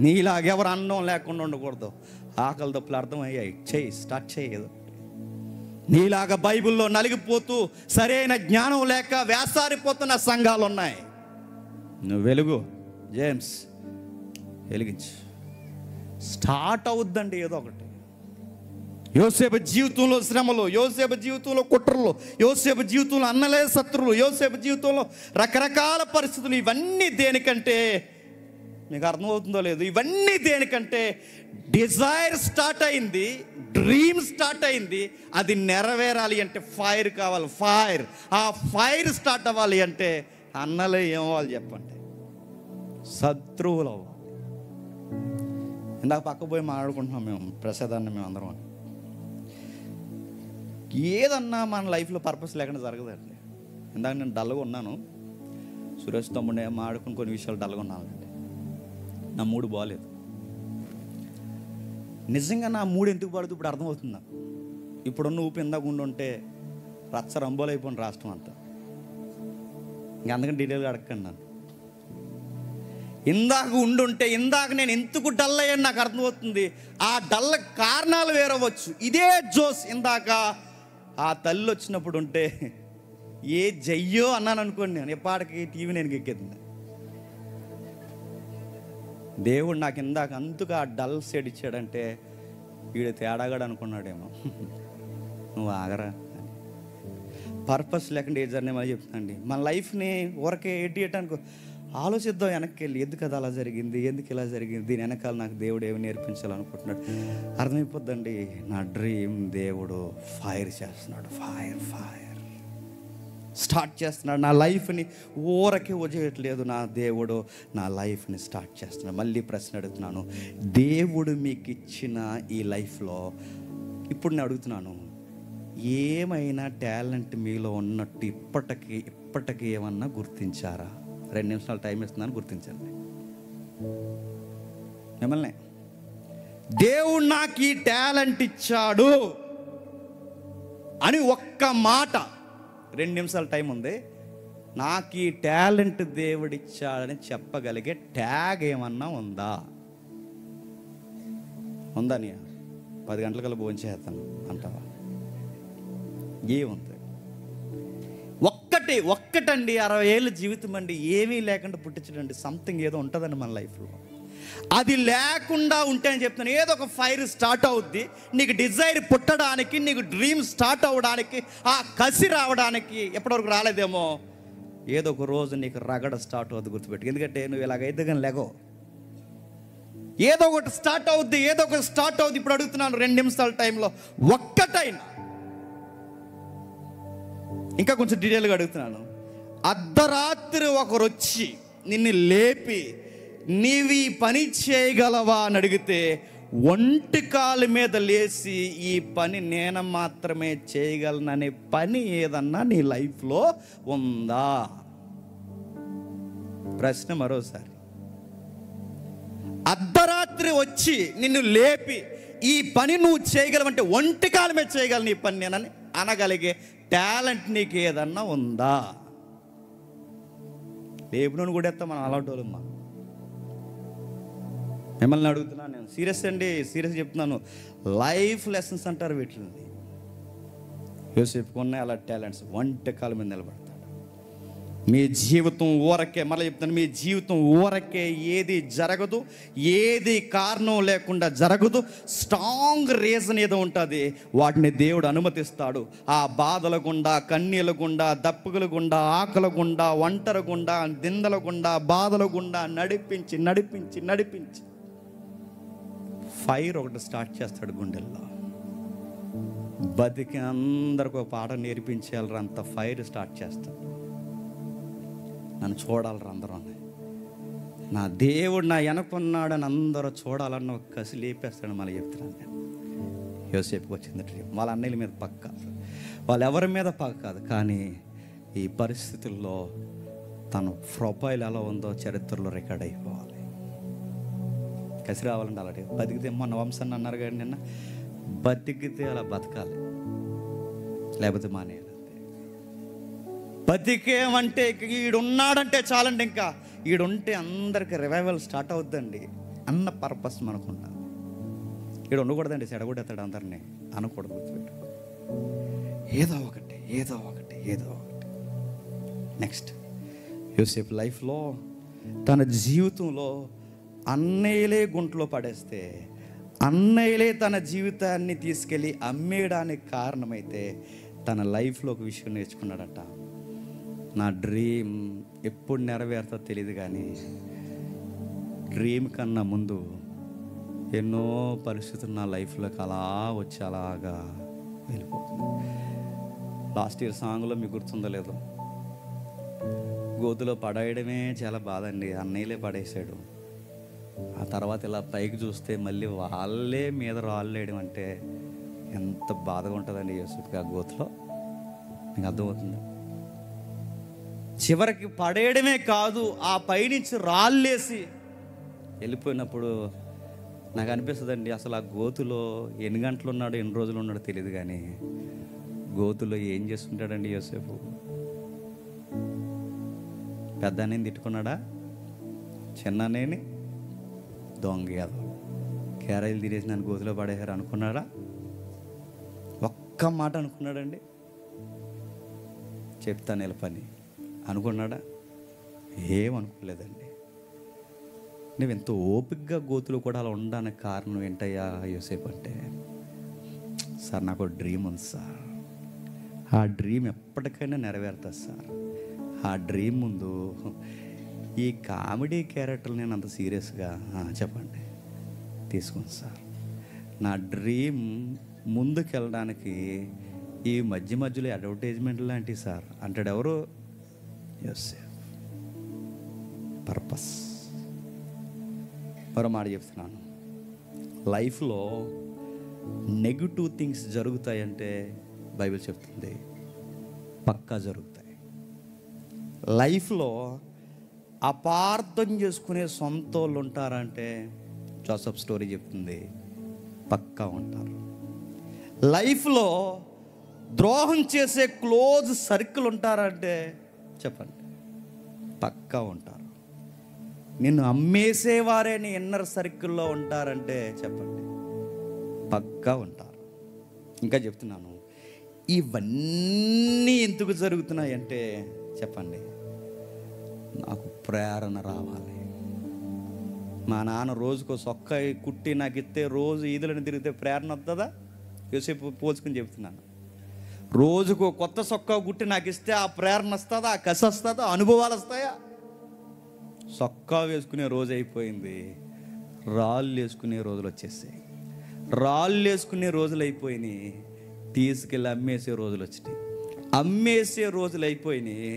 నీలాగెవరు అన్నం లేకుండా ఉండకూడదు, ఆకలి దప్పులు అర్థమయ్యాయి, చెయ్యి, స్టార్ట్ చేయదు. నీలాగా బైబిల్లో నలిగిపోతూ సరైన జ్ఞానం లేక వేసారిపోతున్న సంఘాలు ఉన్నాయి. నువ్వు వెలుగు, జేమ్స్, వెలిగించు. స్టార్ట్ అవుద్దండి ఏదో ఒకటి. యోసేపు జీవితంలో శ్రమలు, యోసేపు జీవితంలో కుట్రలు, యోసేపు జీవితంలో అన్నలే శత్రువులు, యోసేపు జీవితంలో రకరకాల పరిస్థితులు. ఇవన్నీ దేనికంటే, మీకు అర్థమవుతుందో లేదు, ఇవన్నీ దేనికంటే డిజైర్ స్టార్ట్ అయింది, డ్రీమ్ స్టార్ట్ అయింది. అది నెరవేరాలి అంటే ఫైర్ కావాలి, ఫైర్. ఆ ఫైర్ స్టార్ట్ అవ్వాలి అంటే అన్నలే ఏమవ్వాలి చెప్పండి? శత్రువులు అవ్వాలి. ఇందాక పక్క పోయి మాట్లాడుకుంటున్నాం మేము, ప్రసాదాన్ని మేము అందరం. ఏదన్నా మన లైఫ్లో పర్పస్ లేకుండా జరగదండి. ఇందాక నేను డల్గా ఉన్నాను, సురేష్ తమ్ముడే మాడుకుని కొన్ని విషయాలు డల్గా ఉన్నానండి. నా మూడు బాగలేదు. నిజంగా నా మూడు ఎందుకు పడుతుంది ఇప్పుడు అర్థమవుతుందా? ఇప్పుడున్న ఊపి ఇందాక ఉండుంటే రచ్చ రంబోలు అయిపోయింది రాష్ట్రం అంతా. ఇంకా అందుకని డీటెయిల్గా అడగండి నన్ను. ఇందాక ఉండుంటే, ఇందాక నేను ఎందుకు డల్ అయ్యాను నాకు అర్థమవుతుంది. ఆ డల్ కారణాలు వేరవచ్చు. ఇదే జోస్ ఇందాక ఆ తల్లి వచ్చినప్పుడు ఉంటే ఏ జయ్యో అన్నాను అనుకోండి, నేను ఎప్పటికి టీవీ నేను ఎక్కేది. దేవుడు నాకు ఇందాక అందుకు ఆ డల్ సైడ్ ఇచ్చాడంటే వీడు తేడాగాడు అనుకున్నాడేమో. నువ్వు ఆగరా, పర్పస్ లేకుండా ఏ జర్నీ మళ్ళీ చెప్తానండి. మన లైఫ్ని ఊరకే ఎట్టి ఆలోచిద్దాం వెనక్కి వెళ్ళి, ఎందుకు అది అలా జరిగింది, ఎందుకు ఇలా జరిగింది, దీని వెనకాల నాకు దేవుడు ఏమి నేర్పించాలనుకుంటున్నాడు అర్థమైపోద్దండి. నా డ్రీమ్ దేవుడు ఫైర్ చేస్తున్నాడు, ఫైర్ స్టార్ట్ చేస్తున్నాడు. నా లైఫ్ని ఊరకే వదిలేయట్లేదు నా దేవుడు, నా లైఫ్ని స్టార్ట్ చేస్తున్నాడు. మళ్ళీ ప్రశ్న అడుగుతున్నాను, దేవుడు మీకు ఇచ్చిన ఈ లైఫ్లో ఇప్పుడు నేను అడుగుతున్నాను, ఏమైనా టాలెంట్ మీలో ఉన్నట్టు ఇప్పటికీ ఏమన్నా గుర్తించారా? 2 నిమిషాలు టైం ఇస్తున్నాను, గుర్తించండి. మిమ్మల్ని దేవుడు నాకు ఈ టాలెంట్ ఇచ్చాడు అని ఒక్క మాట, 2 నిమిషాలు టైం ఉంది, నాకు ఈ టాలెంట్ దేవుడు ఇచ్చాడని చెప్పగలిగే ట్యాగ్ ఏమన్నా ఉందా? ఉందా? నీ 10 గంటలకల్లా భోజనం చేస్తాను అంటావా? ఏముంది? ఒక్కటండి, 60 ఏళ్ళ జీవితం అండి, ఏమీ లేకుండా పుట్టించడండి. సంథింగ్ ఏదో ఉంటుందండి మన లైఫ్లో. అది లేకుండా ఉంటే అని చెప్తాను, ఏదో ఒక ఫైర్ స్టార్ట్ అవుద్ది నీకు, డిజైర్ పుట్టడానికి, నీకు డ్రీమ్ స్టార్ట్ అవ్వడానికి, ఆ కసి రావడానికి. ఎప్పటివరకు రాలేదేమో, ఏదో ఒక రోజు నీకు రగడ స్టార్ట్ అవుద్ది, గుర్తుపెట్టు. ఎందుకంటే నువ్వు ఇలాగైతే కానీ లేగో, ఏదో ఒకటి స్టార్ట్ అవుద్ది. ఇప్పుడు అడుగుతున్నాను 2 నిమిషాల టైంలో ఒక్కటైనా, ఇంకా కొంచెం డీటెయిల్గా అడుగుతున్నాను, అర్ధరాత్రి ఒకరు వచ్చి నిన్ను లేపి నీవు ఈ పని చేయగలవా అని అడిగితే, ఒంటి కాలు మీద లేచి ఈ పని నేను మాత్రమే చేయగలననే పని ఏదన్నా నీ లైఫ్లో ఉందా? ప్రశ్న మరోసారి. అర్ధరాత్రి వచ్చి నిన్ను లేపి ఈ పని నువ్వు చేయగలవంటే, ఒంటి కాలు మీద చేయగలను ఈ పని నేనని అనగలిగే టాలెంట్ నీకు ఏదన్నా ఉందా? లేపునోని కూడా ఎత్తా మనం అలాంటి వాళ్ళమ్మా. మిమ్మల్ని అడుగుతున్నాను నేను, సీరియస్ అండి, సీరియస్ చెప్తున్నాను. లైఫ్ లెసన్స్ అంటారు వీటిని. యోసేపుకున్న అలా టాలెంట్స్, ఒంటి కాలు మీద నిలబడతాడు. మీ జీవితం ఊరకే, మళ్ళీ చెప్తాను, మీ జీవితం ఊరకే ఏది జరగదు, ఏది కారణం లేకుండా జరగదు. స్ట్రాంగ్ రీజన్ ఏదో ఉంటుంది, వాటిని దేవుడు అనుమతిస్తాడు. ఆ బాధల గుండా, కన్నీళ్ళ గుండా, దప్పుల గుండా, ఆకల గుండా, ఒంటరి గుండా, దిందల గుండా, బాధల గుండా నడిపించి ఫైర్ ఒకటి స్టార్ట్ చేస్తాడు గుండెల్లో. బతికి అందరికి ఒక పాట నేర్పించేయాలరా, అంత ఫైర్ స్టార్ట్ చేస్తాడు. నన్ను చూడాలరా అందరూ, నా దేవుడు నా వెనకున్నాడని అందరూ చూడాలన్న ఒక కసి లేపేస్తాడు. మళ్ళీ చెప్తున్నాను నేను, యోసేపుకి వచ్చింది డ్రీమ్. వాళ్ళ అన్నయ్యల మీద పక్క, వాళ్ళు ఎవరి మీద పక్క కాదు, కానీ ఈ పరిస్థితుల్లో తన ప్రొఫైల్ ఎలా ఉందో చరిత్రలో రికార్డ్ అయిపోవాలి. కసి రావాలంటే అలాంటి బతికితే, మొన్న వంశాన్ని అన్నారు కానీ నిన్న, బతికితే అలా బతకాలి, లేకపోతే మానేయాలి. బతికేమంటే ఈడున్నాడంటే చాలండి, ఇంకా ఈడుంటే అందరికి రివైవల్ స్టార్ట్ అవుద్దండి అన్న పర్పస్ మనకున్నాను. ఈడు ఉండకూడదండి, చెడగొడతాడు అందరినీ అనకూడదు. గుర్తుపెట్టు, ఏదో ఒకటి. నెక్స్ట్, యోసేపు లైఫ్లో తన జీవితంలో అన్నయ్యలే గుంట్లో పడేస్తే, అన్నయ్యలే తన జీవితాన్ని తీసుకెళ్ళి అమ్మేయడానికి కారణమైతే, తన లైఫ్లో ఒక విషయం నేర్చుకున్నాడట. నా డ్రీమ్ ఎప్పుడు నెరవేరుతో తెలియదు, కానీ డ్రీమ్ కన్నా ముందు ఎన్నో పరిస్థితులు నా లైఫ్లోకి అలా వచ్చి అలాగా వెళ్ళిపోతుంది. లాస్ట్ ఇయర్ సాంగ్లో మీకు గుర్తుందో లేదో, గోతులో పడేయడమే చాలా బాధ అండి, అన్నయ్యలే పడేసాడు. ఆ తర్వాత ఇలా పైకి చూస్తే మళ్ళీ వాళ్ళే మీద రాళ్ళేయడం అంటే ఎంత బాధగా ఉంటుందండి యోసేపుకి ఆ గోతులో. మీకు అర్థమవుతుంది? చివరికి పడేయడమే కాదు, ఆ పైనుంచి రాళ్ళేసి వెళ్ళిపోయినప్పుడు నాకు అనిపిస్తుందండి, అసలు ఆ గోతులో ఎన్ని గంటలు ఉన్నాడో ఎన్ని రోజులు ఉన్నాడో తెలియదు, కానీ గోతులో ఏం చేస్తుంటాడండి యోసేపు? పెద్దనేని తిట్టుకున్నాడా? చిన్ననేని దొంగ క్యారేజీలు తినేసి నన్ను గోతులో పడేశారు అనుకున్నాడా? ఒక్క మాట అనుకున్నాడండి? చెప్తాను ఇలా పని అనుకున్నాడా? ఏమనుకోలేదండి. నువ్వు ఎంత ఓపికగా గోతులు కూడా అలా ఉండడానికి కారణం ఏంటయ్యా యోసేపు అంటే, సార్ నాకు డ్రీమ్ ఉంది సార్, ఆ డ్రీమ్ ఎప్పటికైనా నెరవేరుతుంది సార్. ఆ డ్రీమ్ ముందు ఈ కామెడీ క్యారెక్టర్లు నేను అంత సీరియస్గా చెప్పండి తీసుకోండి సార్. నా డ్రీమ్ ముందుకెళ్ళడానికి ఈ మధ్యలో అడ్వర్టైజ్మెంట్ లాంటివి సార్ అంటాడు. ఎవరు? యోసేపు. పర్పస్. మరో మాట చెప్తున్నాను, లైఫ్లో నెగిటివ్ థింగ్స్ జరుగుతాయంటే బైబిల్ చెప్తుంది పక్కా జరుగుతాయి. లైఫ్లో అపార్థం చేసుకునే సొంత వాళ్ళు ఉంటారంటే జోసెఫ్ స్టోరీ చెప్తుంది పక్కా ఉంటారు. లైఫ్లో ద్రోహం చేసే క్లోజ్ సర్కిల్ ఉంటారంటే చెప్పండి పక్కా ఉంటారు. నిన్ను అమ్మేసేవారే నీ ఇన్నర్ సర్కిల్లో ఉంటారంటే చెప్పండి పక్కా ఉంటారు. ఇంకా చెప్తున్నాను, ఇవన్నీ ఎందుకు జరుగుతున్నాయంటే చెప్పండి నాకు ప్రేరణ రావాలి. మా నాన్న రోజుకో సొక్క కుట్టి నాకు ఇస్తే రోజు ఈదులను తిరిగితే ప్రేరణ వస్తుందా? యోసేపు పోల్చుకుని చెప్తున్నాను, రోజుకో కొత్త సొక్క కుట్టి నాకు ఇస్తే ఆ ప్రేరణ వస్తుందా? ఆ కసి వస్తుందా? అనుభవాలు వస్తాయా? సొక్కా వేసుకునే రోజు అయిపోయింది, రాళ్ళు వేసుకునే రోజులు వచ్చేసాయి. రాళ్ళు వేసుకునే రోజులు అయిపోయినాయి, తీసుకెళ్ళి అమ్మేసే రోజులు వచ్చినాయి. అమ్మేసే రోజులు అయిపోయినాయి,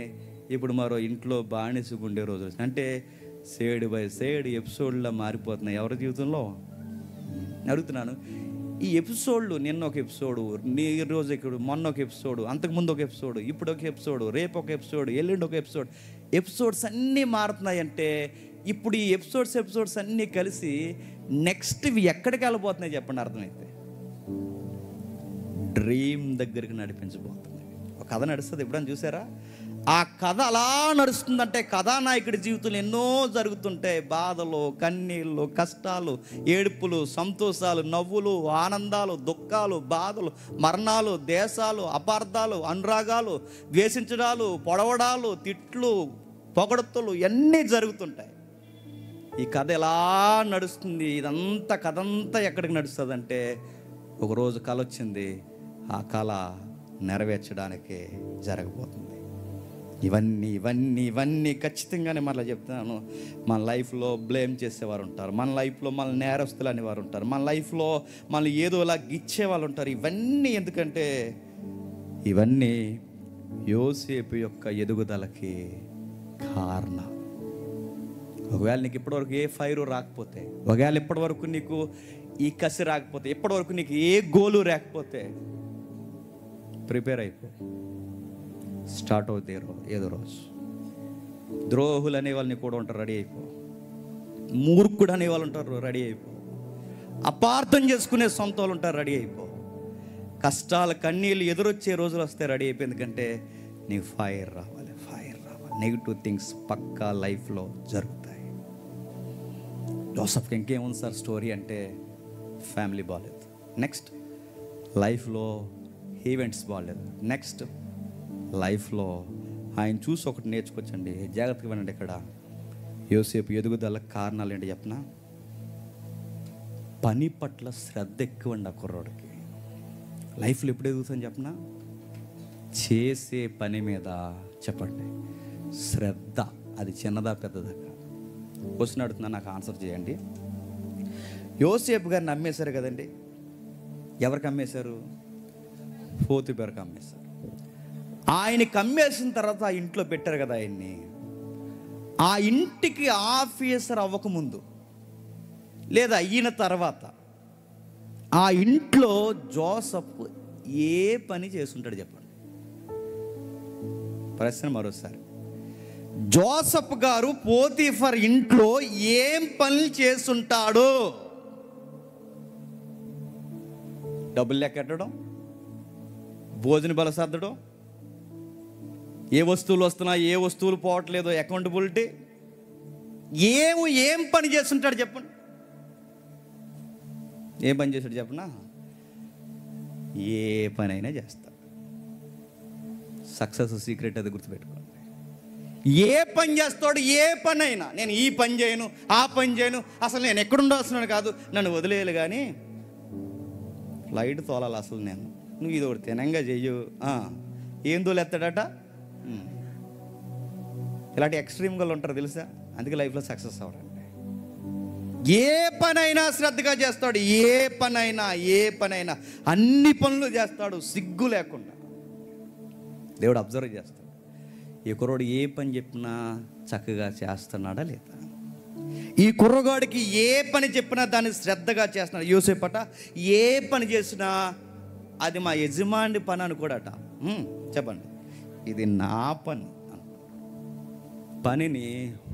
ఇప్పుడు మరో ఇంట్లో బానిసగుండే రోజులు వచ్చినాయి. అంటే సైడ్ బై సైడ్ ఎపిసోడ్లా మారిపోతున్నాయి ఎవరి జీవితంలో. అడుగుతున్నాను, ఈ ఎపిసోడ్లు నిన్న ఒక ఎపిసోడు, నీ రోజు ఇక్కడ మొన్న ఒక ఎపిసోడు, అంతకుముందు ఒక ఎపిసోడు, ఇప్పుడు ఒక ఎపిసోడు, రేపు ఒక ఎపిసోడ్, ఎల్లుండి ఒక ఎపిసోడ్, ఎపిసోడ్స్ అన్నీ మారుతున్నాయంటే ఇప్పుడు ఈ ఎపిసోడ్స్ అన్నీ కలిసి నెక్స్ట్ ఇవి ఎక్కడికి వెళ్ళిపోతున్నాయి చెప్పండి? అర్థమైతే డ్రీమ్ దగ్గరికి నడిపించబోతుంది. ఒక కథ నడుస్తుంది, ఎప్పుడైనా చూసారా? ఆ కథ అలా నడుస్తుందంటే కథానాయకుడి జీవితంలో ఎన్నో జరుగుతుంటాయి. బాధలు, కన్నీళ్ళు, కష్టాలు, ఏడుపులు, సంతోషాలు, నవ్వులు, ఆనందాలు, దుఃఖాలు, బాధలు, మరణాలు, దేశాలు, అపార్థాలు, అనురాగాలు, ద్వేషించడాలు, పొడవడాలు, తిట్లు, పొగడతలు ఇవన్నీ జరుగుతుంటాయి. ఈ కథ ఎలా నడుస్తుంది? కథ అంతా ఎక్కడికి నడుస్తుందంటే ఒకరోజు కళ వచ్చింది, ఆ కళ నెరవేర్చడానికే జరగబోతుంది. ఇవన్నీ ఖచ్చితంగానే మళ్ళీ చెప్తున్నాను, మన లైఫ్లో బ్లేమ్ చేసేవారు ఉంటారు, మన లైఫ్లో మన నేరస్తులు అనేవారు ఉంటారు, మన లైఫ్లో మన ఏదోలా గిచ్చేవాళ్ళు ఉంటారు. ఇవన్నీ ఎందుకంటే ఇవన్నీ యోసేపు యొక్క ఎదుగుదలకి కారణం. ఒకవేళ నీకు ఇప్పటివరకు ఏ ఫైరు రాకపోతే, ఒకవేళ ఇప్పటివరకు నీకు ఈ కసి రాకపోతే, ఇప్పటివరకు నీకు ఏ గోలు రాకపోతే ప్రిపేర్ అయిపో. స్టార్ట్ అవుతాయి ఏదో రోజు. ద్రోహులు అనేవాళ్ళని కూడా ఉంటారు, రెడీ అయిపో. మూర్ఖుడు అనేవాళ్ళు ఉంటారు, రెడీ అయిపో. అపార్థం చేసుకునే సొంత వాళ్ళు ఉంటారు, రెడీ అయిపో. కష్టాలు కన్నీళ్ళు ఎదురొచ్చే రోజులు వస్తే రెడీ అయిపో. ఎందుకంటే నీకు ఫైర్ రావాలి. నెగిటివ్ థింగ్స్ పక్కా లైఫ్లో జరుగుతాయి. జోసెఫ్కి ఇంకేముంది సార్ స్టోరీ అంటే ఫ్యామిలీ బాగాలేదు, నెక్స్ట్ లైఫ్లో ఈవెంట్స్ బాగాలేదు, నెక్స్ట్ లైఫ్లో ఆయన చూసి ఒకటి నేర్చుకోవచ్చండి. జాగ్రత్తగా వినండి. ఇక్కడ యోసేపు ఎదుగుదల కారణాలు ఏంటి చెప్పనా? పని పట్ల శ్రద్ధ ఎక్కువండి ఆ కుర్రోడికి. లైఫ్లో ఎప్పుడు ఎదుగుతుందని చెప్పనా? చేసే పని మీద చెప్పండి శ్రద్ధ. అది చిన్నదా పెద్దదా? క్వశ్చన్ అడుగుతున్నా, నాకు ఆన్సర్ చేయండి. యోసేపు గారిని అమ్మేశారు కదండి. ఎవరికి అమ్మేశారు? పోతీఫెరకు అమ్మేశారు. ఆయనకి అమ్మేసిన తర్వాత ఆ ఇంట్లో పెట్టారు కదా ఆయన్ని. ఆ ఇంటికి ఆఫీసర్ అవ్వకముందు లేదా అయిన తర్వాత ఆ ఇంట్లో జోసెఫ్ ఏ పని చేస్తుంటాడు చెప్పండి? ప్రశ్న మరోసారి, జోసెఫ్ గారు పోతీఫర్ ఇంట్లో ఏం పనులు చేస్తుంటాడు? డబ్బులు లెక్కెట్టడం, భోజన బల సర్దడం, ఏ వస్తువులు వస్తున్నా ఏ వస్తువులు పోవట్లేదో అకౌంటబిలిటీ. ఏం పని చేస్తుంటాడు చెప్పండి? ఏం పని చేస్తాడు చెప్పనా? ఏ పని అయినా చేస్తాడు. సక్సెస్ సీక్రెట్ అది గుర్తుపెట్టుకోండి. ఏ పని చేస్తాడు, ఏ పని అయినా. నేను ఈ పని చేయను, ఆ పని చేయను, అసలు నేను ఎక్కడుండాల్సినాను కాదు, నన్ను వదిలేయాలి, కానీ ఫ్లైట్ తోలాలి అసలు నేను. నువ్వు ఇది ఒకటి తినంగా చెయ్యు. ఏం తోలేస్తాడట? ఇలాంటి ఎక్స్ట్రీమ్గా ఉంటారు తెలుసా? అందుకే లైఫ్లో సక్సెస్ అవ్వడండి. ఏ పనైనా శ్రద్ధగా చేస్తాడు. ఏ పనైనా అన్ని పనులు చేస్తాడు సిగ్గు లేకుండా. దేవుడు అబ్జర్వ్ చేస్తాడు. ఈ కుర్రోడు ఏ పని చెప్పినా చక్కగా చేస్తున్నాడా లేదా? ఈ కుర్రగాడికి ఏ పని చెప్పినా దాన్ని శ్రద్ధగా చేస్తున్నాడు. యోసేపట ఏ పని చేసినా అది మా యజమాని పని అనుకోడట. చెప్పండి, ఇది నా పని. పనిని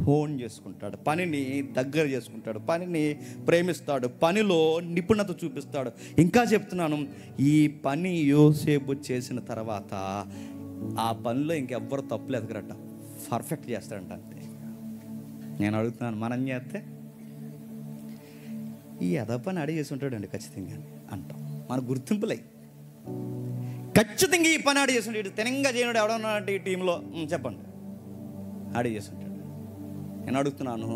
హోన్ చేసుకుంటాడు, పనిని దగ్గర చేసుకుంటాడు, పనిని ప్రేమిస్తాడు, పనిలో నిపుణత చూపిస్తాడు. ఇంకా చెప్తున్నాను, ఈ పని యోసేపు చేసిన తర్వాత ఆ పనిలో ఇంకెవ్వరు తప్పులు ఎదగరట, పర్ఫెక్ట్ చేస్తాడంట. అంతే. నేను అడుగుతున్నాను, మనం చేస్తే ఈ ఎద పని అడిగేసి ఉంటాడండి ఖచ్చితంగా అంటాం. మన గుర్తింపులై ఖచ్చితంగా ఈ పని అడిగేసి ఉంటాడు. తెలంగా చేయనుడు ఎవడన్నాడంటే ఈ టీంలో చెప్పండి, అడిగేసి ఉంటాడు. నేను అడుగుతున్నాను,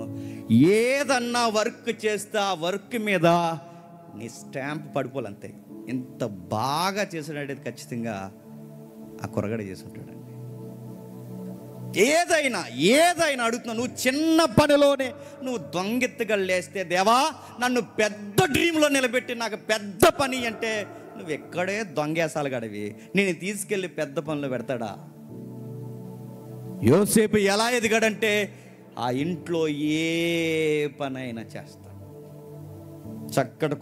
ఏదన్నా వర్క్ చేస్తే ఆ వర్క్ మీద నీ స్టాంప్ పడిపోవాలంతే. ఎంత బాగా చేసాడంటే ఖచ్చితంగా ఆ కురగడ చేసి ఉంటాడండి. ఏదైనా అడుగుతున్నా, నువ్వు చిన్న పనిలోనే నువ్వు దొంగెత్తుగా లేస్తే, దేవా నన్ను పెద్ద డ్రీమ్లో నిలబెట్టి నాకు పెద్ద పని అంటే, నువ్వు ఎక్కడే దొంగేసాలు గడివి నేను తీసుకెళ్ళి పెద్ద పనులు పెడతాడా? యోసేపు ఎలా ఎదిగాడంటే ఆ ఇంట్లో ఏ పనైనా చేస్తాడు. చక్కటి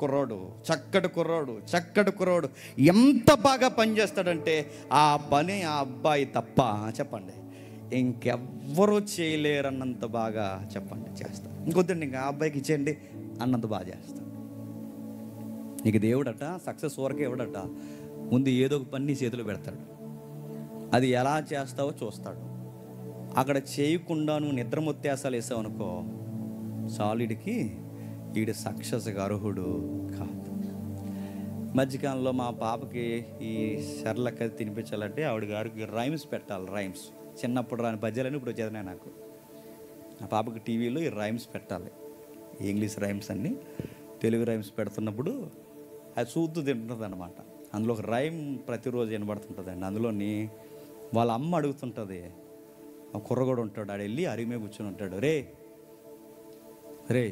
కుర్రోడు ఎంత బాగా పనిచేస్తాడంటే ఆ పని ఆ అబ్బాయి తప్ప చెప్పండి ఇంకెవ్వరూ చేయలేరన్నంత బాగా చెప్పండి చేస్తాడు. ఇంకొద్దండి, ఇంకా ఆ అబ్బాయికి ఇచ్చేయండి అన్నంత బాగా చేస్తాడు. నీకు దేవుడట సక్సెస్ వరకే ఇవ్వడట, ముందు ఏదో ఒక పని నీ చేతిలో పెడతాడు. అది ఎలా చేస్తావో చూస్తాడు. అక్కడ చేయకుండా నువ్వు నిద్రమొత్తేసాలు వేసావు అనుకో, సాలిడ్కి వీడు సక్సెస్గా అర్హుడు కాదు. మధ్యకాలంలో మా పాపకి ఈ సెర్లక్క తినిపించాలంటే ఆవిడ గారికి రైమ్స్ పెట్టాలి. రైమ్స్ చిన్నప్పుడు రాని పద్యాలని ఇప్పుడు వచ్చేదినాయి నాకు. నా పాపకి టీవీలో ఈ రైమ్స్ పెట్టాలి, ఇంగ్లీష్ రైమ్స్ అన్నీ. తెలుగు రైమ్స్ పెడుతున్నప్పుడు అది చూస్తూ తింటుంది అనమాట. అందులో ఒక రైమ్ ప్రతిరోజు వినబడుతుంటుందండి. అందులోని వాళ్ళ అమ్మ అడుగుతుంటుంది, ఆ కుర్రగోడు ఉంటాడు, ఆడు వెళ్ళి అరిమే కూర్చొని ఉంటాడు. రే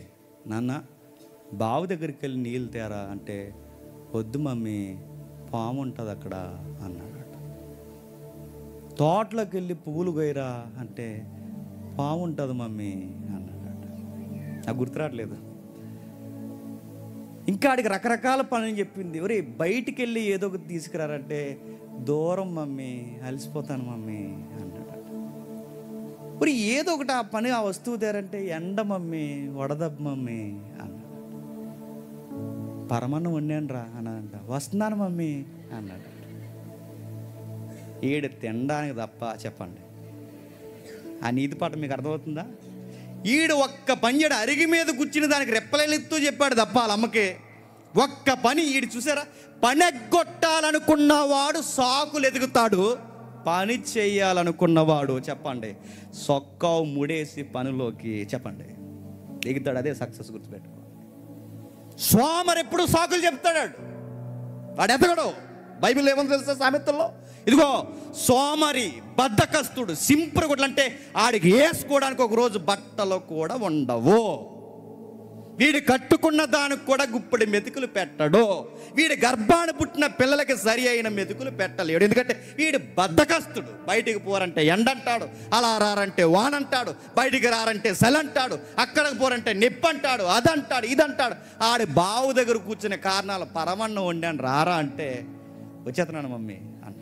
నాన్న బావి దగ్గరికి వెళ్ళి నీళ్ళు తేరా అంటే, వద్దు మమ్మీ పాము ఉంటుంది అక్కడ అన్నాడట. తోటలోకి వెళ్ళి పువ్వులు కొయ్యరా అంటే, పాము ఉంటుంది మమ్మీ అన్నాడట. నాకు గుర్తురాట్లేదు. ఇంకా ఆడికి రకరకాల పనులు చెప్పింది. ఒరే బయటికి వెళ్ళి ఏదో ఒకటి తీసుకురారంటే, దూరం మమ్మీ అలసిపోతాను మమ్మీ అన్నాడట. మరి ఏదో ఒకటి ఆ పని ఆ వస్తువు తేరంటే, ఎండ మమ్మీ వడదబ్బ మమ్మీ అన్నాడు. పరమాన్నం వండాను రా అన్నాడంట. వస్తున్నాను మమ్మీ అన్నాడు. ఈడు తినడానికి తప్ప చెప్పండి ఆ నీతి పాట మీకు అర్థమవుతుందా? ఈడు ఒక్క పని చేయడు, అరిగి మీద కూర్చుని దానికి రెప్పలెత్తూ చెప్పాడు తప్ప వాళ్ళ అమ్మకి ఒక్క పని. ఈడు చూసారా, పని ఎగ్గొట్టాలనుకున్నవాడు సాకులు ఎదుగుతాడు, పని చేయాలనుకున్నవాడు చెప్పండి సొక్కావు ముడేసి పనిలోకి చెప్పండి దిగుతాడు. అదే సక్సెస్, గుర్తుపెట్టుకో. సోమరు ఎప్పుడు సాకులు చెప్తాడు, వాడు ఎదగడు. బైబిల్ ఏమని తెలుసా సామెతల్లో? ఇదిగో సోమరి బద్ధకస్తుడు సింపుల్ అంటే ఆడికి వేసుకోవడానికి ఒక రోజు బట్టలు కూడా ఉండవు. వీడు కట్టుకున్న దానికి కూడా గుప్పడి మెతుకులు పెట్టడు. వీడి గర్భాన్ని పుట్టిన పిల్లలకి సరి అయిన మెతుకులు పెట్టలేడు. ఎందుకంటే వీడు బద్ధకస్తుడు. బయటికి పోరంటే ఎండంటాడు, అలా రారంటే వానంటాడు, బయటికి రారంటే సెలంటాడు, అక్కడికి పోరంటే నిప్పంటాడు, అదంటాడు ఇదంటాడు. ఆడి బావు దగ్గర కూర్చునే కారణాలు పరమన్నం వండాను రారా అంటే వచ్చేస్తున్నాను మమ్మీ అన్న.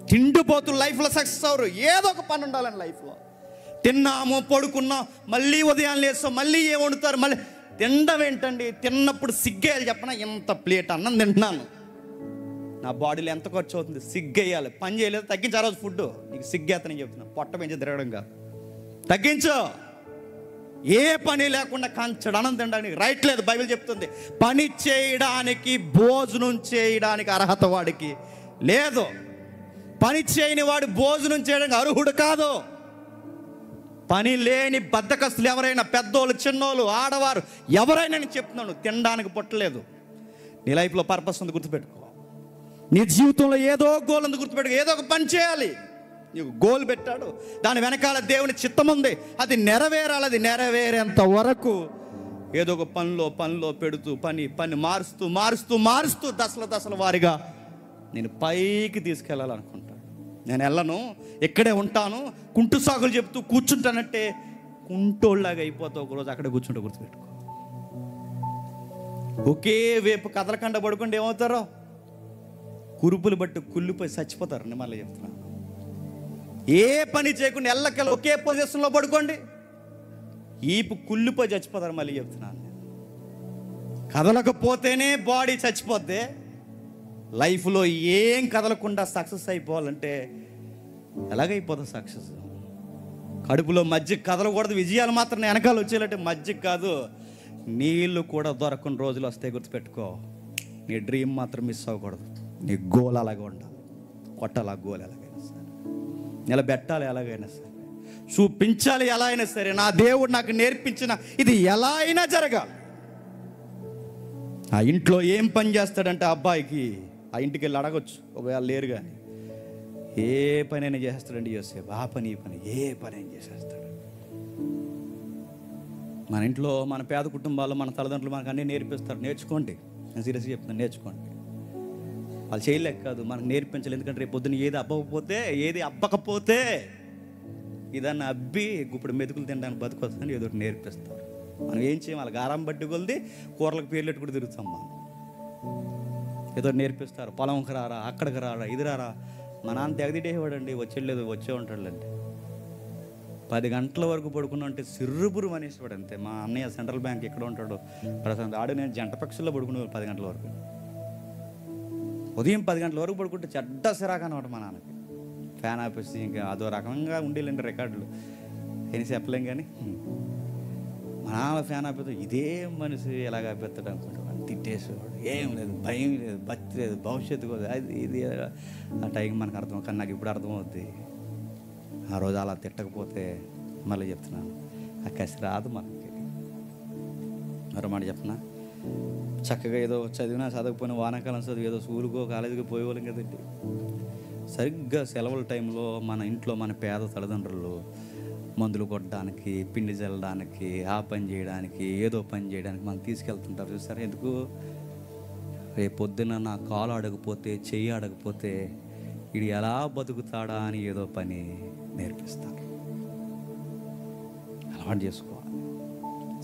తిండిపోతు లైఫ్లో సక్సెస్ అవరు. ఏదో ఒక పని ఉండాలని లైఫ్లో. తిన్నాము పడుకున్నాం, మళ్ళీ ఉదయం లేస్తాం, మళ్ళీ ఏం వండుతారు, మళ్ళీ తినడం ఏంటండి? తిన్నప్పుడు సిగ్గేయాలి. చెప్పనా, ఇంత ప్లేట్ అన్నం తింటున్నాను, నా బాడీలో ఎంత ఖర్చు అవుతుంది? సిగ్గేయాలి. పని చేయలేదు, తగ్గించు ఆ రోజు ఫుడ్. నీకు సిగ్గేతనని చెప్తున్నా, పొట్ట పెంచి తిరగడం కాదు, తగ్గించు. ఏ పని లేకుండా కంచడు అన్నం తినడానికి రైట్ లేదు. బైబిల్ చెప్తుంది, పని చేయడానికి, భోజనం చేయడానికి అర్హత వాడికి లేదు. పని చేయని వాడు భోజనం చేయడానికి అర్హుడు కాదు. పని లేని బద్ధకస్తులు ఎవరైనా, పెద్దోళ్ళు, చిన్నోళ్ళు, ఆడవారు ఎవరైనా, నేను చెప్తున్నాను, తినడానికి పుట్టలేదు. నీ లైఫ్లో పర్పస్ ఉంది, గుర్తుపెట్టుకో. నీ జీవితంలో ఏదో గోల్ ఉంది, గుర్తుపెట్టుకో. ఏదో ఒక పని చేయాలి. నీకు గోల్ పెట్టాడు, దాని వెనకాల దేవుని చిత్తం ఉంది, అది నెరవేరాలి. అది నెరవేరేంత వరకు ఏదో ఒక పనిలో పెడుతూ పని మారుస్తూ దశల వారిగా నేను పైకి తీసుకెళ్ళాలనుకుంటాను. నేను వెళ్ళను, ఇక్కడే ఉంటాను, కుంటు సాగులు చెప్తూ కూర్చుంటానంటే కుంటోళ్ళలాగా అయిపోతావు. ఒకరోజు అక్కడే కూర్చుంటే గుర్తుపెట్టుకో. ఒకే వైపు కదలకుండా పడుకుంటే ఏమవుతారో, కురుపులు బట్టి కుళ్ళిపోయి చచ్చిపోతారు. నేను మళ్ళీ చెప్తున్నాను, ఏ పని చేయకుండా ఎల్లకెళ్ళ ఒకే పొజిషన్లో పడుకోండి, ఈపు కుళ్ళిపోయి చచ్చిపోతారు. మళ్ళీ చెప్తున్నాను, కదలకపోతేనే బాడీ చచ్చిపోద్ది. లైఫ్లో ఏం కదలకుండా సక్సెస్ అయిపోవాలంటే ఎలాగైపోతుంది సక్సెస్? కడుపులో మజ్జిగ కదలకూడదు, విజయాలు మాత్రం వెనకాల వచ్చేయాలంటే మజ్జిగ కాదు, నీళ్ళు కూడా దొరకని రోజులు వస్తాయి. గుర్తుపెట్టుకో, నీ డ్రీమ్ మాత్రం మిస్ అవ్వకూడదు. నీ గోల్ అలాగే ఉండాలి. కొట్టాలి ఆ గోల్ ఎలాగైనా సరే, నిలబెట్టాలి ఎలాగైనా సరే, చూపించాలి ఎలా అయినా సరే. నా దేవుడు నాకు నేర్పించిన ఇది ఎలా అయినా జరగాలి. ఆ ఇంట్లో ఏం పని చేస్తాడంటే అబ్బాయికి ఆ ఇంటికి వెళ్ళి అడగొచ్చు, ఒకవేళ లేరు కానీ, ఏ పని అయినా చేసేస్తాడండి యోసేపు. ఆ పని ఈ పని ఏ పని అయినా చేసేస్తాడు. మన ఇంట్లో, మన పేద కుటుంబాల్లో మన తల్లిదండ్రులు మనకు అన్నీ నేర్పిస్తారు. నేర్చుకోండి, నేను సీరియస్గా చెప్తున్నాను, నేర్చుకోండి. వాళ్ళు చేయలేక కాదు, మనకు నేర్పించాలి. ఎందుకంటే రేపు పొద్దున్న ఏది అబ్బకపోతే ఇదాన్ని అబ్బి ఇప్పుడు మెతుకులు తినడానికి బతుకొస్తుందని ఏదో ఒకటి నేర్పిస్తారు. మనం ఏం చేయం, వాళ్ళకి ఆరాం బట్టి కొలిది కూరలకు పేర్లెట్టు కూడా తిరుగుతాం. మనం ఏదో నేర్పిస్తారు, పొలంకి రారా, అక్కడికి రారా, ఇది రారా. మా నాన్న తెగదిడేవాడండి, వచ్చే ఉంటాడులేండి. 10 గంటల వరకు పడుకున్నా అంటే సిర్రుబురు అనేసేవాడు అంతే. మా అన్నయ్య సెంట్రల్ బ్యాంక్ ఎక్కడ ఉంటాడు ప్రశాంత్, ఆడు నేను జంట పక్షుల్లో పడుకునేవాడు 10 గంటల వరకు. ఉదయం 10 గంటల వరకు పడుకుంటే చెడ్డ సిరాక అనమాట మా నాన్నకి. ఫ్యాన్ ఆపేసి ఇంకా అదో రకంగా ఉండేలేండి రికార్డులు, ఏం చెప్పలేం. కానీ మా నాన్న ఫ్యాన్ ఆపేస్తే ఇదే మనిషి ఎలాగ ఆపేస్తాడు అనుకుంటాడు, తిట్టేసేవాడు. ఏం లేదు, భయం లేదు, భక్తి లేదు, భవిష్యత్తు కూడా అది ఇది. ఆ టైం మనకు అర్థం, కానీ నాకు ఇప్పుడు అర్థమవుద్ది. ఆ రోజు అలా తిట్టకపోతే మళ్ళీ చెప్తున్నాను, ఆ కసి రాదు మనకి. మరో మాట చెప్పనా, చక్కగా ఏదో చదవకపోయినా వానాకాలం చదివి ఏదో స్కూల్కో కాలేజీకి పోయేవాళ్ళం కదండి. సరిగ్గా సెలవుల టైంలో మన ఇంట్లో మన పేద తల్లిదండ్రులు మందులు కొట్టడానికి, పిండి చల్లడానికి, ఆ పని చేయడానికి, ఏదో పని చేయడానికి మనం తీసుకెళ్తుంటారు చూసారా. ఎందుకు? రేపు పొద్దున్న నా కాలు అడగపోతే, చెయ్యి అడగపోతే వీడు ఎలా బతుకుతాడా అని ఏదో పని నేర్పిస్తారు. అలవాటు చేసుకోవాలి.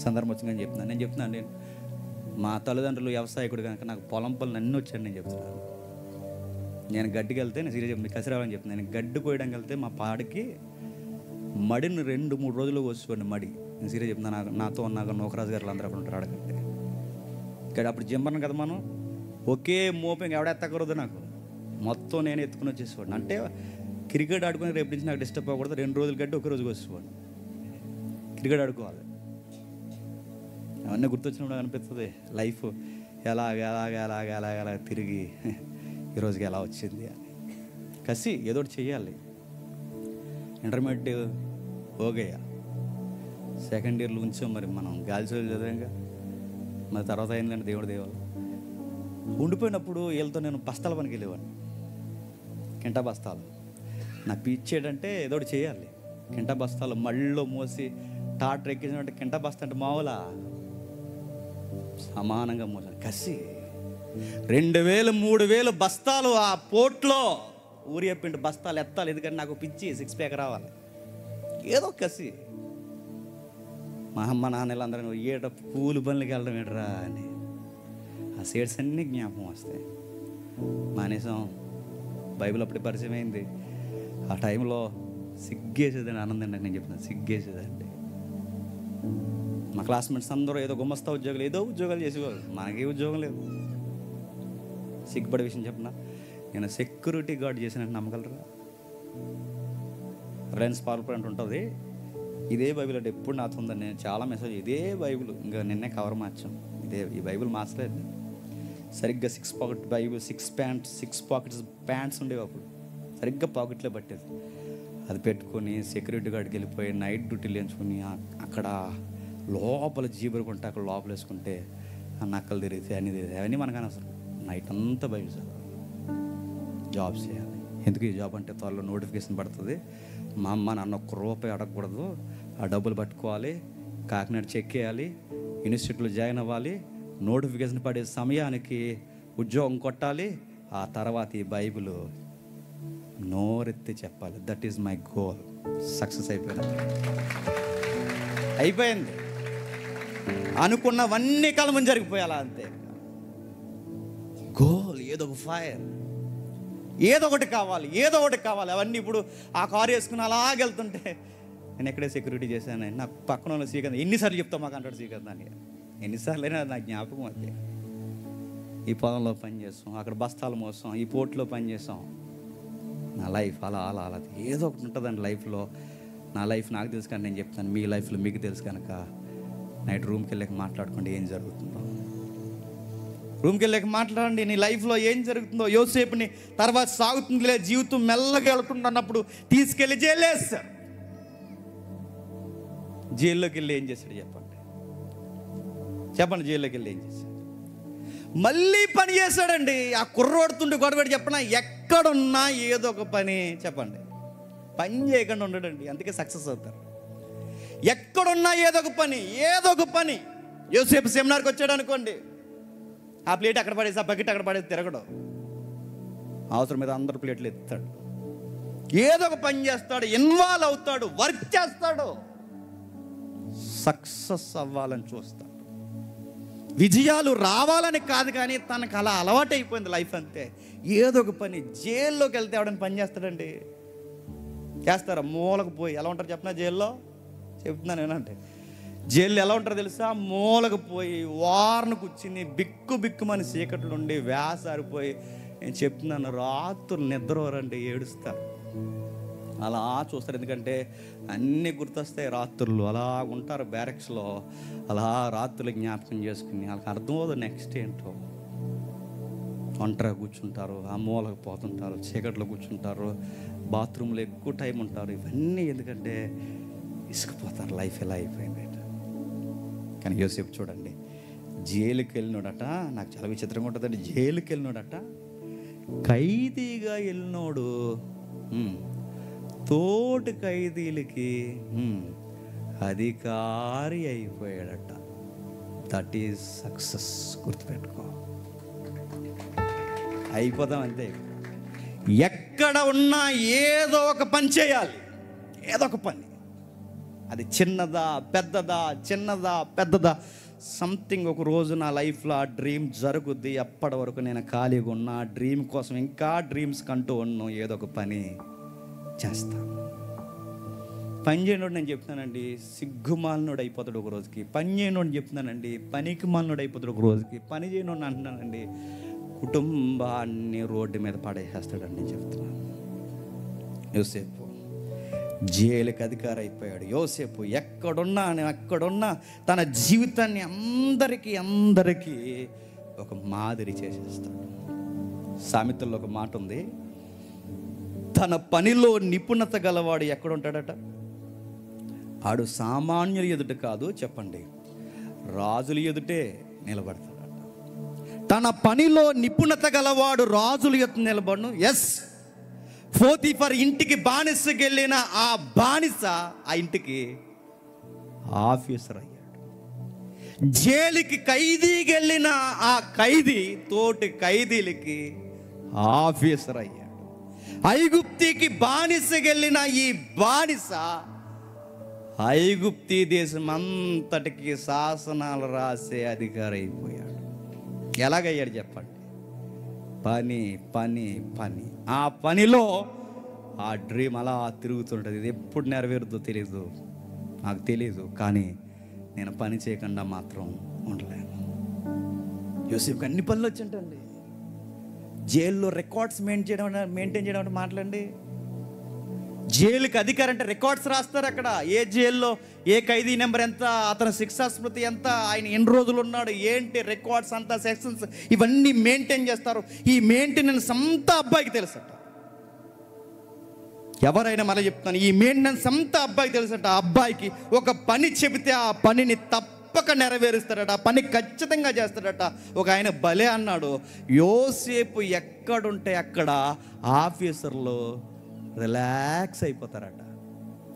సందర్భం వచ్చిందని నేను చెప్తున్నాను మా తల్లిదండ్రులు వ్యవసాయకుడు కనుక నాకు పొలం పనులు అన్నీ వచ్చాడు. నేను చెప్తున్నాను, నేను గడ్డికి వెళ్తే, నేను సీరియస్ చెప్తాను, కసిరావాలని చెప్తున్నాను, నేను గడ్డి కోయడానికి వెళ్తే మా పాడికి మడిని 2-3 రోజులు వచ్చేవాడిని. మడి నేను సీరియస్ చెప్తున్నాను. నాతో ఉన్నాక నోకరాజు గారు అందరూ అక్కడ ఉంటారు అడగండి. ఇక్కడ అప్పుడు జింబర్ను కదా మనం, ఒకే మోపింగ్ ఎవడ ఎత్తకూడదు, నాకు మొత్తం నేను ఎత్తుకుని వచ్చేసేవాడిని. అంటే క్రికెట్ ఆడుకుని రేపు నుంచి నాకు డిస్టర్బ్ అవ్వకూడదు, 2 రోజులు గడ్డి ఒకే రోజుకి వచ్చేవాడిని. క్రికెట్ ఆడుకోవాలి. అవన్నీ గుర్తొచ్చినప్పుడు అనిపిస్తుంది లైఫ్ ఎలాగ తిరిగి ఈరోజుకి ఎలా వచ్చింది అని. కసి ఏదో ఒకటి చెయ్యాలి. ఇంటర్మీడియట్ ఓగయ్యా, సెకండ్ ఇయర్లో ఉంచాం. మరి మనం గాలి చదువు చదివాక మరి తర్వాత అయిందంటే దేవుడు దేవాలి. ఉండిపోయినప్పుడు వీళ్ళతో నేను బస్తాల పనికి వెళ్ళేవాడిని, కింటా బస్తాలు. నా పిచ్చేటంటే ఏదో ఒకటి చేయాలి. కింటా బస్తాలు మళ్ళీ మోసి టాటర్ ఎక్కించినట్టు కింటా బస్తా అంటే మామూలా సమానంగా మోసాను. కసి 2000-3000 బస్తాలు ఆ పోట్లో ఊరియా పిండి బస్తాలు ఎత్తాలి. ఎందుకంటే నాకు పిచ్చి 6 ప్యాక్ రావాలి. ఏదో కసి. మా అమ్మ నాన్నలు అందరూ ఏట పూలు పనులకి వెళ్ళడం ఏంటరా అని ఆ సీడ్స్ అన్నీ జ్ఞాపకం వస్తాయి. మానేసం. బైబిల్ అప్పుడే పరిచయం అయింది. ఆ టైంలో సిగ్గేసేదండి, ఆనందండి. నేను చెప్తున్నాను, సిగ్గేసేదండి. మా క్లాస్మేట్స్ అందరూ ఏదో గుమస్తా ఉద్యోగాలు ఏదో ఉద్యోగాలు చేసేవాళ్ళు. మనకే ఉద్యోగం లేదు. సిగ్గుపడే విషయం చెప్పనా, నేను సెక్యూరిటీ గార్డ్ చేసినట్టు నమ్మగలరా? రిలయన్స్ పవర్ ప్లాంట్ ఉంటుంది, ఇదే బైబిల్ అంటే ఎప్పుడు నాతో ఉందని నేను చాలా మెసేజ్, ఇదే బైబిల్ ఇంకా నిన్నే కవర్ మార్చాం, ఈ బైబిల్ మార్చలేదు. సరిగ్గా 6 పాకెట్ బైబిల్, 6 పాకెట్స్ ప్యాంట్స్ ఉండేవి అప్పుడు, సరిగ్గా పాకెట్లో పట్టేది. అది పెట్టుకొని సెక్యూరిటీ గార్డ్కి వెళ్ళిపోయి నైట్ డ్యూటీలు వేయించుకొని అక్కడ లోపల జీబురుకుంటే అక్కడ లోపల వేసుకుంటే ఆ నక్కలు తిరిగితే అన్నీ తిరిగితే అవన్నీ మనకు అనవసరం. నైట్ అంతా బైబిల్ చదవాలి, జాబ్ చేయాలి. ఎందుకు ఈ జాబ్ అంటే త్వరలో నోటిఫికేషన్ పడుతుంది, మా అమ్మ నాన్న ఒక్క రూపాయి అడగకూడదు, ఆ డబ్బులు పట్టుకోవాలి, కాకినాడ చెక్ చేయాలి, ఇన్స్టిట్యూట్లో జాయిన్ అవ్వాలి, నోటిఫికేషన్ పడే సమయానికి ఉద్యోగం కొట్టాలి, ఆ తర్వాత ఈ బైబిల్ నోరెత్తి చెప్పాలి. That is my goal. Success అయిపోయింది. అనుకున్నవన్నీ కాలం జరిగిపోయాలా అంతే. గోల్ ఏదో ఒక ఫైర్, ఏదో ఒకటి కావాలి. అవన్నీ ఇప్పుడు ఆ కారు వేసుకుని అలాగెళ్తుంటే నేను ఎక్కడే సెక్యూరిటీ చేశాను, నాకు పక్కన ఉన్న శ్రీకాంత్ ఎన్నిసార్లు చెప్తాం మాకు అంటాడు శ్రీకాంత్ అని. ఎన్నిసార్లు అయినా నాకు జ్ఞాపకం అదే. ఈ పొలంలో పని చేస్తాం, అక్కడ బస్తాలు మోస్తాం, ఈ పోర్టులో పని చేస్తాం. నా లైఫ్ అలా ఏదో ఒకటి ఉంటుందండి లైఫ్లో. నా లైఫ్ నాకు తెలుసు కానీ నేను చెప్తాను, మీ లైఫ్లో మీకు తెలుసు కనుక నైట్ రూమ్కి వెళ్ళాక మాట్లాడుకోండి ఏం జరుగుతుందో. రూమ్కి వెళ్ళాక మాట్లాడండి నీ లైఫ్లో ఏం జరుగుతుందో. యోసేపుని తర్వాత సాగుతుందిలే జీవితం మెల్లగా వెళ్తున్నప్పుడు తీసుకెళ్ళి జైలేస్తారు. జైల్లోకి వెళ్ళి ఏం చేశాడు చెప్పండి జైల్లోకి వెళ్ళి ఏం చేశాడు? మళ్ళీ పని చేశాడండి. ఆ కుర్రోడుతుండే గొడవడి చెప్పనా, ఎక్కడున్నా ఏదో ఒక పని చెప్పండి, పని చేయకుండా ఉండడండి, అందుకే సక్సెస్ అవుతారు. ఎక్కడున్నా ఏదో ఒక పని. యోసేపు సెమినార్కి వచ్చాడు అనుకోండి, ఆ ప్లేట్ అక్కడ పడేసి ఆ బకెట్ అక్కడ పడేసి తిరగడం, అవసరం మీద అందరు ప్లేట్లు ఎత్తాడు, ఏదో ఒక పని చేస్తాడు, ఇన్వాల్వ్ అవుతాడు, వర్క్ చేస్తాడు, సక్సెస్ అవ్వాలని చూస్తాడు. విజయాలు రావాలని కాదు కానీ తనకు అలా అలవాటు అయిపోయింది లైఫ్ అంతే. ఏదో ఒక పని. జైల్లోకి వెళ్తే ఎవడని పని చేస్తాడండి? చేస్తారా? మూలకు పోయి ఎలా ఉంటారు చెప్పినా జైల్లో, చెప్తున్నాను ఏమంటే జైల్లో ఎలా ఉంటారో తెలుసా? మూలకు పోయి వారను కూర్చుని బిక్కుమని చీకట్లు ఉండి వేసారిపోయి, నేను చెప్తున్నాను రాత్రులు నిద్రవరండి, ఏడుస్తారు, అలా చూస్తారు. ఎందుకంటే అన్నీ గుర్తొస్తాయి రాత్రులు. అలా ఉంటారు బ్యారక్స్లో, అలా రాత్రులు జ్ఞాపకం చేసుకుని వాళ్ళకి అర్థం అవ్వదు నెక్స్ట్ ఏంటో. ఒంటరిగా కూర్చుంటారు, ఆ మూలకు పోతుంటారు, చీకట్లో కూర్చుంటారు, బాత్రూంలో ఎక్కువ టైం ఉంటారు. ఇవన్నీ ఎందుకంటే ఇసుకుపోతారు, లైఫ్ ఎలా అయిపోయింది. కానీ యోసేపు చూడండి, జైలుకి వెళ్ళినోడట, నాకు చాలా విచిత్రంగా ఉంటుందండి. జైలుకి వెళ్ళినోడట, ఖైదీగా వెళ్ళినోడు తోటి ఖైదీలకి అధికారి అయిపోయాడట. That is success. గుర్తుపెట్టుకో, అయిపోతాం అంతే. ఎక్కడ ఉన్నా ఏదో ఒక పని చేయాలి, ఏదో ఒక పని. అది చిన్నదా పెద్దదా సంథింగ్. ఒక రోజు నా లైఫ్లో ఆ డ్రీమ్ జరుగుద్ది. అప్పటి వరకు నేను ఖాళీగా ఉన్నా, ఆ డ్రీమ్ కోసం ఇంకా డ్రీమ్స్ కంటూ ఉన్నాను. ఏదో ఒక పని చేస్తాను. పని చేయనోడు నేను చెప్తున్నానండి, సిగ్గుమాలినోడు అయిపోతాడు ఒక రోజుకి. పని చేయనోడు చెప్తున్నానండి, పనికి మాలినోడు అయిపోతాడు ఒక రోజుకి. పని చేయనోడు అంటున్నానండి, కుటుంబాన్ని రోడ్డు మీద పడేసేస్తాడని నేను చెప్తున్నాను. యోసేపు జైలుకి అధికారి అయిపోయాడు. యోసేపు ఎక్కడున్నా తన జీవితాన్ని అందరికీ ఒక మాదిరి చేసేస్తాడు. సామెతల్లో ఒక మాట ఉంది, తన పనిలో నిపుణత గలవాడు ఎక్కడుంటాడట? ఆడు సామాన్యుల ఎదుట కాదు, చెప్పండి, రాజుల ఎదుటే నిలబడతాడట. తన పనిలో నిపుణత గలవాడు రాజుల ఎదుట నిలబడను. ఎస్, పోతీఫర్ ఇంటికి బానిసకి వెళ్ళిన ఆ బానిస ఆ ఇంటికి ఆఫీసర్ అయ్యాడు. జైలుకి ఖైదీకి వెళ్ళిన ఆ ఖైదీ తోటి ఖైదీలకి ఆఫీసర్ అయ్యాడు. ఐగుప్తికి బానిసకి వెళ్ళిన ఈ బానిస ఐగుప్తి దేశం అంతటికి శాసనాలు రాసే అధికారి అయిపోయాడు. ఎలాగయ్యాడు చెప్పండి? పని. ఆ పనిలో ఆ డ్రీమ్ అలా తిరుగుతుంటుంది. ఇది ఎప్పుడు నెరవేరుద్దో తెలీదు, నాకు తెలీదు, కానీ నేను పని చేయకుండా మాత్రం ఉండలేను. యోసేపుకి అన్ని పనులు వచ్చింటండి. జైల్లో రికార్డ్స్ మెయింటైన్ చేయడం అంటే మాట్లాడండి. జైలుకి అధికారి అంటే రికార్డ్స్ రాస్తారు అక్కడ. ఏ జైల్లో ఏ ఖైదీ నెంబర్ ఎంత, అతని శిక్షా స్మృతి ఎంత, ఆయన ఎన్ని రోజులు ఉన్నాడు, ఏంటి రికార్డ్స్ అంతా, సెక్షన్స్ ఇవన్నీ మెయింటైన్ చేస్తారు. ఈ మెయింటెనెన్స్ అంతా అబ్బాయికి తెలుసట. ఎవరైనా మళ్ళీ చెప్తాను, ఈ మెయింటెనెన్స్ అంతా అబ్బాయికి తెలుసట. ఆ అబ్బాయికి ఒక పని చెబితే ఆ పనిని తప్పక నెరవేరుస్తాడట, ఆ పని ఖచ్చితంగా చేస్తాడట. ఒక ఆయన భలే అన్నాడు, యోసేపు ఎక్కడుంటే అక్కడ ఆఫీసర్లు రిలాక్స్ అయిపోతారట.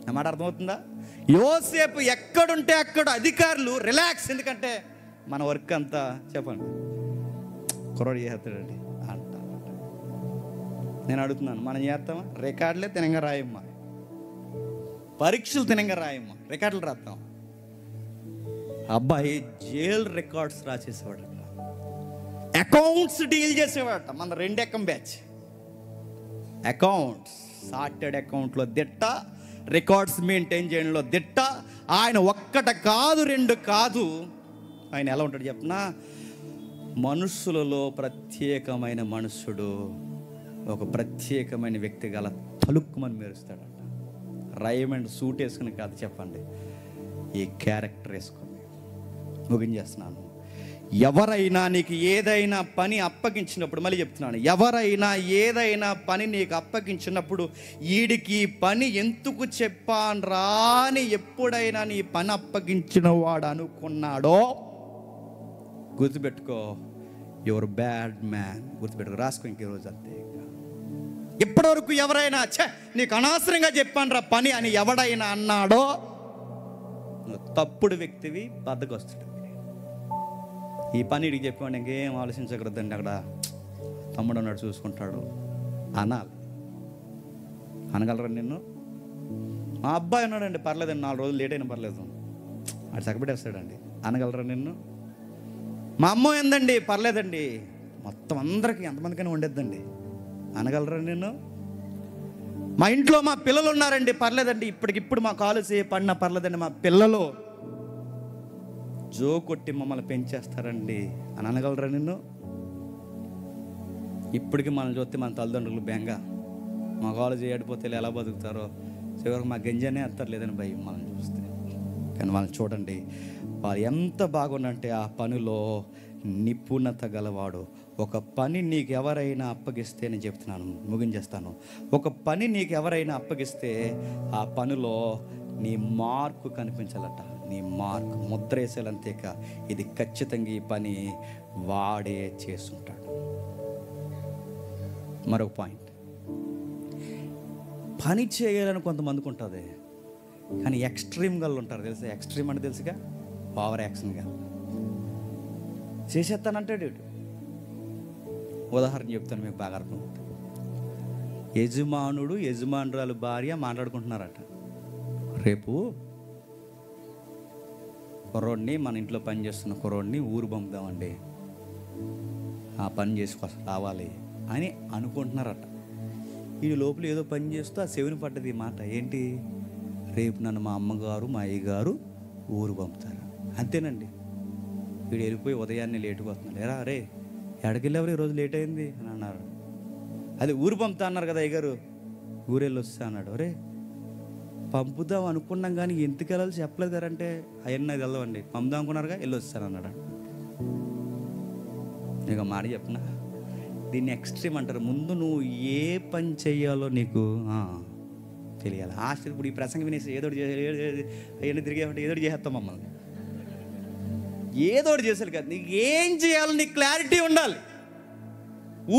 ఆ మాట అర్థమవుతుందా? యోసేపు ఎక్కడుంటే అక్కడ అధికారులు రిలాక్స్. ఎందుకంటే మన వర్క్ అంతా చెప్పండి కుర్రాడు చేస్తాడండి అంట. నేను అడుగుతున్నాను, మనం చేస్తామా? రికార్డులే తినంగా రాయమ్మా, పరీక్షలు తినంగా రాయమ్మా, రికార్డులు రాస్తాం. అబ్బాయి జైల్ రికార్డ్స్ రాసేసేవాడట, అకౌంట్స్ డీల్ చేసేవాడట. మన 2 ఎకం బ్యాచ్ అకౌంట్స్, చార్టెడ్ అకౌంట్లో దిట్ట, రికార్డ్స్ మెయింటైన్ చేయడంలో దిట్ట. ఆయన ఒక్కట కాదు 2 కాదు. ఆయన ఎలా ఉంటాడు చెప్పనా? మనుషులలో ప్రత్యేకమైన మనుషుడు, ఒక ప్రత్యేకమైన వ్యక్తి గల తలుక్కుమని మెరుస్తాడట. రైమండ్ సూట్ వేసుకుని కాదు చెప్పండి, ఈ క్యారెక్టర్ వేసుకుని. ముగించేస్తున్నాను. ఎవరైనా నీకు ఏదైనా పని అప్పగించినప్పుడు, మళ్ళీ చెప్తున్నాను, ఎవరైనా ఏదైనా పని నీకు అప్పగించినప్పుడు ఈడికి పని ఎందుకు చెప్పాను రా అని ఎప్పుడైనా నీ పని అప్పగించిన వాడు అనుకున్నాడో గుర్తుపెట్టుకో, యువర్ బ్యాడ్ మ్యాన్. గుర్తుపెట్టుకో, రాసుకో ఇంక ఈరోజు అంతే. ఇప్పటివరకు ఎవరైనా నీకు అనవసరంగా చెప్పాను రా పని అని ఎవడైనా అన్నాడో నువ్వు తప్పుడు వ్యక్తివి, బద్దకొస్తాడు. ఈ పని ఇడికి చెప్పాడు, ఇంకేం ఆలోచించకూడదండి, అక్కడ తమ్ముడు అన్నాడు చూసుకుంటాడు అనాలి. అనగలరా నిన్ను? మా అబ్బాయి ఉన్నాడండి, పర్లేదండి, 4 రోజులు లేట్ అయినా పర్లేదు, అది చక్కబెట్టేస్తాడండి. అనగలరా నిన్ను? మా అమ్మ ఏందండి, పర్లేదండి, మొత్తం అందరికీ ఎంతమందికైనా వండేద్దండి, అనగలరా నిన్ను? మా ఇంట్లో మా పిల్లలు ఉన్నారండి, పర్లేదండి, ఇప్పటికిప్పుడు మా కాలేజీ పడినా పర్లేదండి, మా పిల్లలు జో కొట్టి మమ్మల్ని పెంచేస్తారండి అని అనగలరా నిన్ను? ఇప్పటికీ మనం చూస్తే మన తల్లిదండ్రులు బెంగ, మా కాలేజీ ఏడిపోతే ఎలా బతుకుతారో, చివరికి మా గంజనే ఎత్తారు లేదని భయం మనం చూస్తే. కానీ వాళ్ళని చూడండి, వాళ్ళు ఎంత బాగుందంటే ఆ పనిలో నిపుణత గలవాడు. ఒక పని నీకు ఎవరైనా అప్పగిస్తే, నేను చెప్తున్నాను ముగించేస్తాను, ఒక పని నీకు ఎవరైనా అప్పగిస్తే ఆ పనిలో నీ మార్కు కనిపించాలట. నీ మార్క్ ముద్ర వేసేలంతేక ఇది ఖచ్చితంగా ఈ పని వాడే చేస్తుంటాడు. మరొక పాయింట్, పని చేయాలని కొంతమందికి ఉంటుంది, కానీ ఎక్స్ట్రీమ్గా ఉంటారు తెలుసా? ఎక్స్ట్రీమ్ అంటే తెలుసుగా, ఓవర్ యాక్షన్గా చేసేస్తానంటాడు. ఉదాహరణ చెప్తాను మీకు బాగా అర్థమవుతుంది. యజమానుడు యజమానురాలు భార్య మాట్లాడుకుంటున్నారట, రేపు కుర్రోడిని, మన ఇంట్లో పని చేస్తున్న కుర్రోడిని ఊరు పంపుదామండి, ఆ పని చేసుకొని రావాలి అని అనుకుంటున్నారట. ఈ లోపల ఏదో పని చేస్తూ ఆ చెవిని పడ్డది ఈ మాట, ఏంటి, రేపు నన్ను మా అమ్మగారు మా అయ్యగారు ఊరు పంపుతారు. అంతేనండి. వీడు వెళ్ళిపోయి ఉదయాన్నే లేటుగా వస్తున్నాడు, ఎరా రే ఎక్కడికెళ్ళేవారు ఈరోజు లేట్ అయింది అని అన్నారు. అది ఊరు పంపుతా అన్నారు కదా అయ్యగారు, ఊరెళ్ళి వస్తా అన్నాడు. రే పంపుదాం అనుకున్నాం కానీ ఎందుకు వెళ్ళాలి చెప్పలేదు కదా అంటే, అవన్నీ నాకు వెళ్దామండి, పంపుదాం అనుకున్నారుగా, వెళ్ళి వస్తానన్నాడు. నీకు మాట చెప్పనా, దీన్ని ఎక్స్ట్రీమ్ అంటారు. ముందు నువ్వు ఏ పని చెయ్యాలో నీకు తెలియాలి. హాస్టల్ ఇప్పుడు ఈ ప్రసంగం వినేసి ఏదోటి అవన్నీ తిరిగేమంటే ఏదోటి చేస్తాం మమ్మల్ని, ఏదోటి చేసారు కదా, నీకు ఏం చేయాలో నీకు క్లారిటీ ఉండాలి.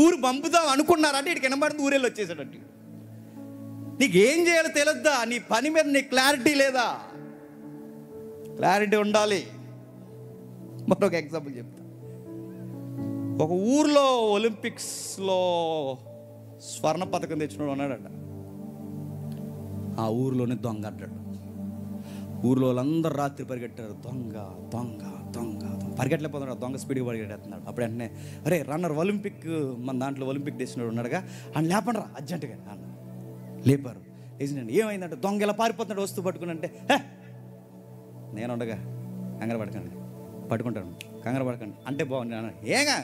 ఊరు పంపుదాం అనుకున్నారంటే ఇక్కడికి వినబడుతుంది, ఊరెళ్ళి వచ్చేసాడట్టు. నీకు ఏం చేయాలో తెలియద్దా? నీ పని మీద నీ క్లారిటీ లేదా? క్లారిటీ ఉండాలి. మరొక ఎగ్జాంపుల్ చెప్తా. ఒక ఊర్లో ఒలింపిక్స్లో స్వర్ణ పథకం తెచ్చినోడు ఉన్నాడట. ఆ ఊరిలోనే దొంగ అంటాడు. ఊర్లో వాళ్ళందరూ రాత్రి పరిగెట్టారు, దొంగ దొంగ దొంగ పరిగెట్టలేకపోతున్నాడు, దొంగ స్పీడ్గా పరిగెట్టేస్తున్నాడు. అప్పుడు వెంటనే, అరే రన్నర్ ఒలింపిక్, మన దాంట్లో ఒలింపిక్ తెచ్చినోడు ఉన్నాడుగా, అని లేపండి రా అర్జెంటుగా అన్న. లేపారు. లేచినండి, ఏమైందంటే దొంగ ఇలా పారిపోతున్నాడు వస్తువు పట్టుకుని అంటే, నేను ఉండగా కంగారు పడకండి, పట్టుకుంటాను, కంగారు పడకండి అంటే బాగుంది అన్నాడు. ఏగా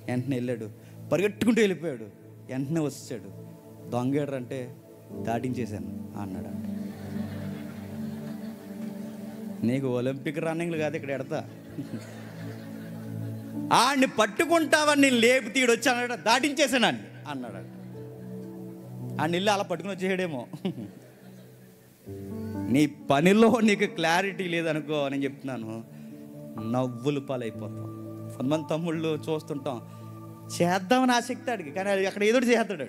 వెంటనే వెళ్ళాడు, పరిగెట్టుకుంటూ వెళ్ళిపోయాడు. వెంటనే వచ్చాడు, దొంగేడరు అంటే దాటించేశాను అన్నాడు. నీకు ఒలింపిక్ రన్నింగ్లు కాదు ఇక్కడ ఎడతా, ఆడిని పట్టుకుంటావని నేను లేపి తీడు వచ్చి అన్నాడు, దాటించేసానండి అన్నాడు. ఆడిని ఇల్లు అలా పట్టుకుని వచ్చేసాడేమో. నీ పనిలో నీకు క్లారిటీ లేదనుకో, నేను చెప్తున్నాను, నవ్వులు పాలైపోతాం. కొంతమంది తమ్ముళ్ళు చూస్తుంటాం, చేద్దామని ఆసక్తి ఆడికి, కానీ అక్కడ ఏదో చేస్తాడు,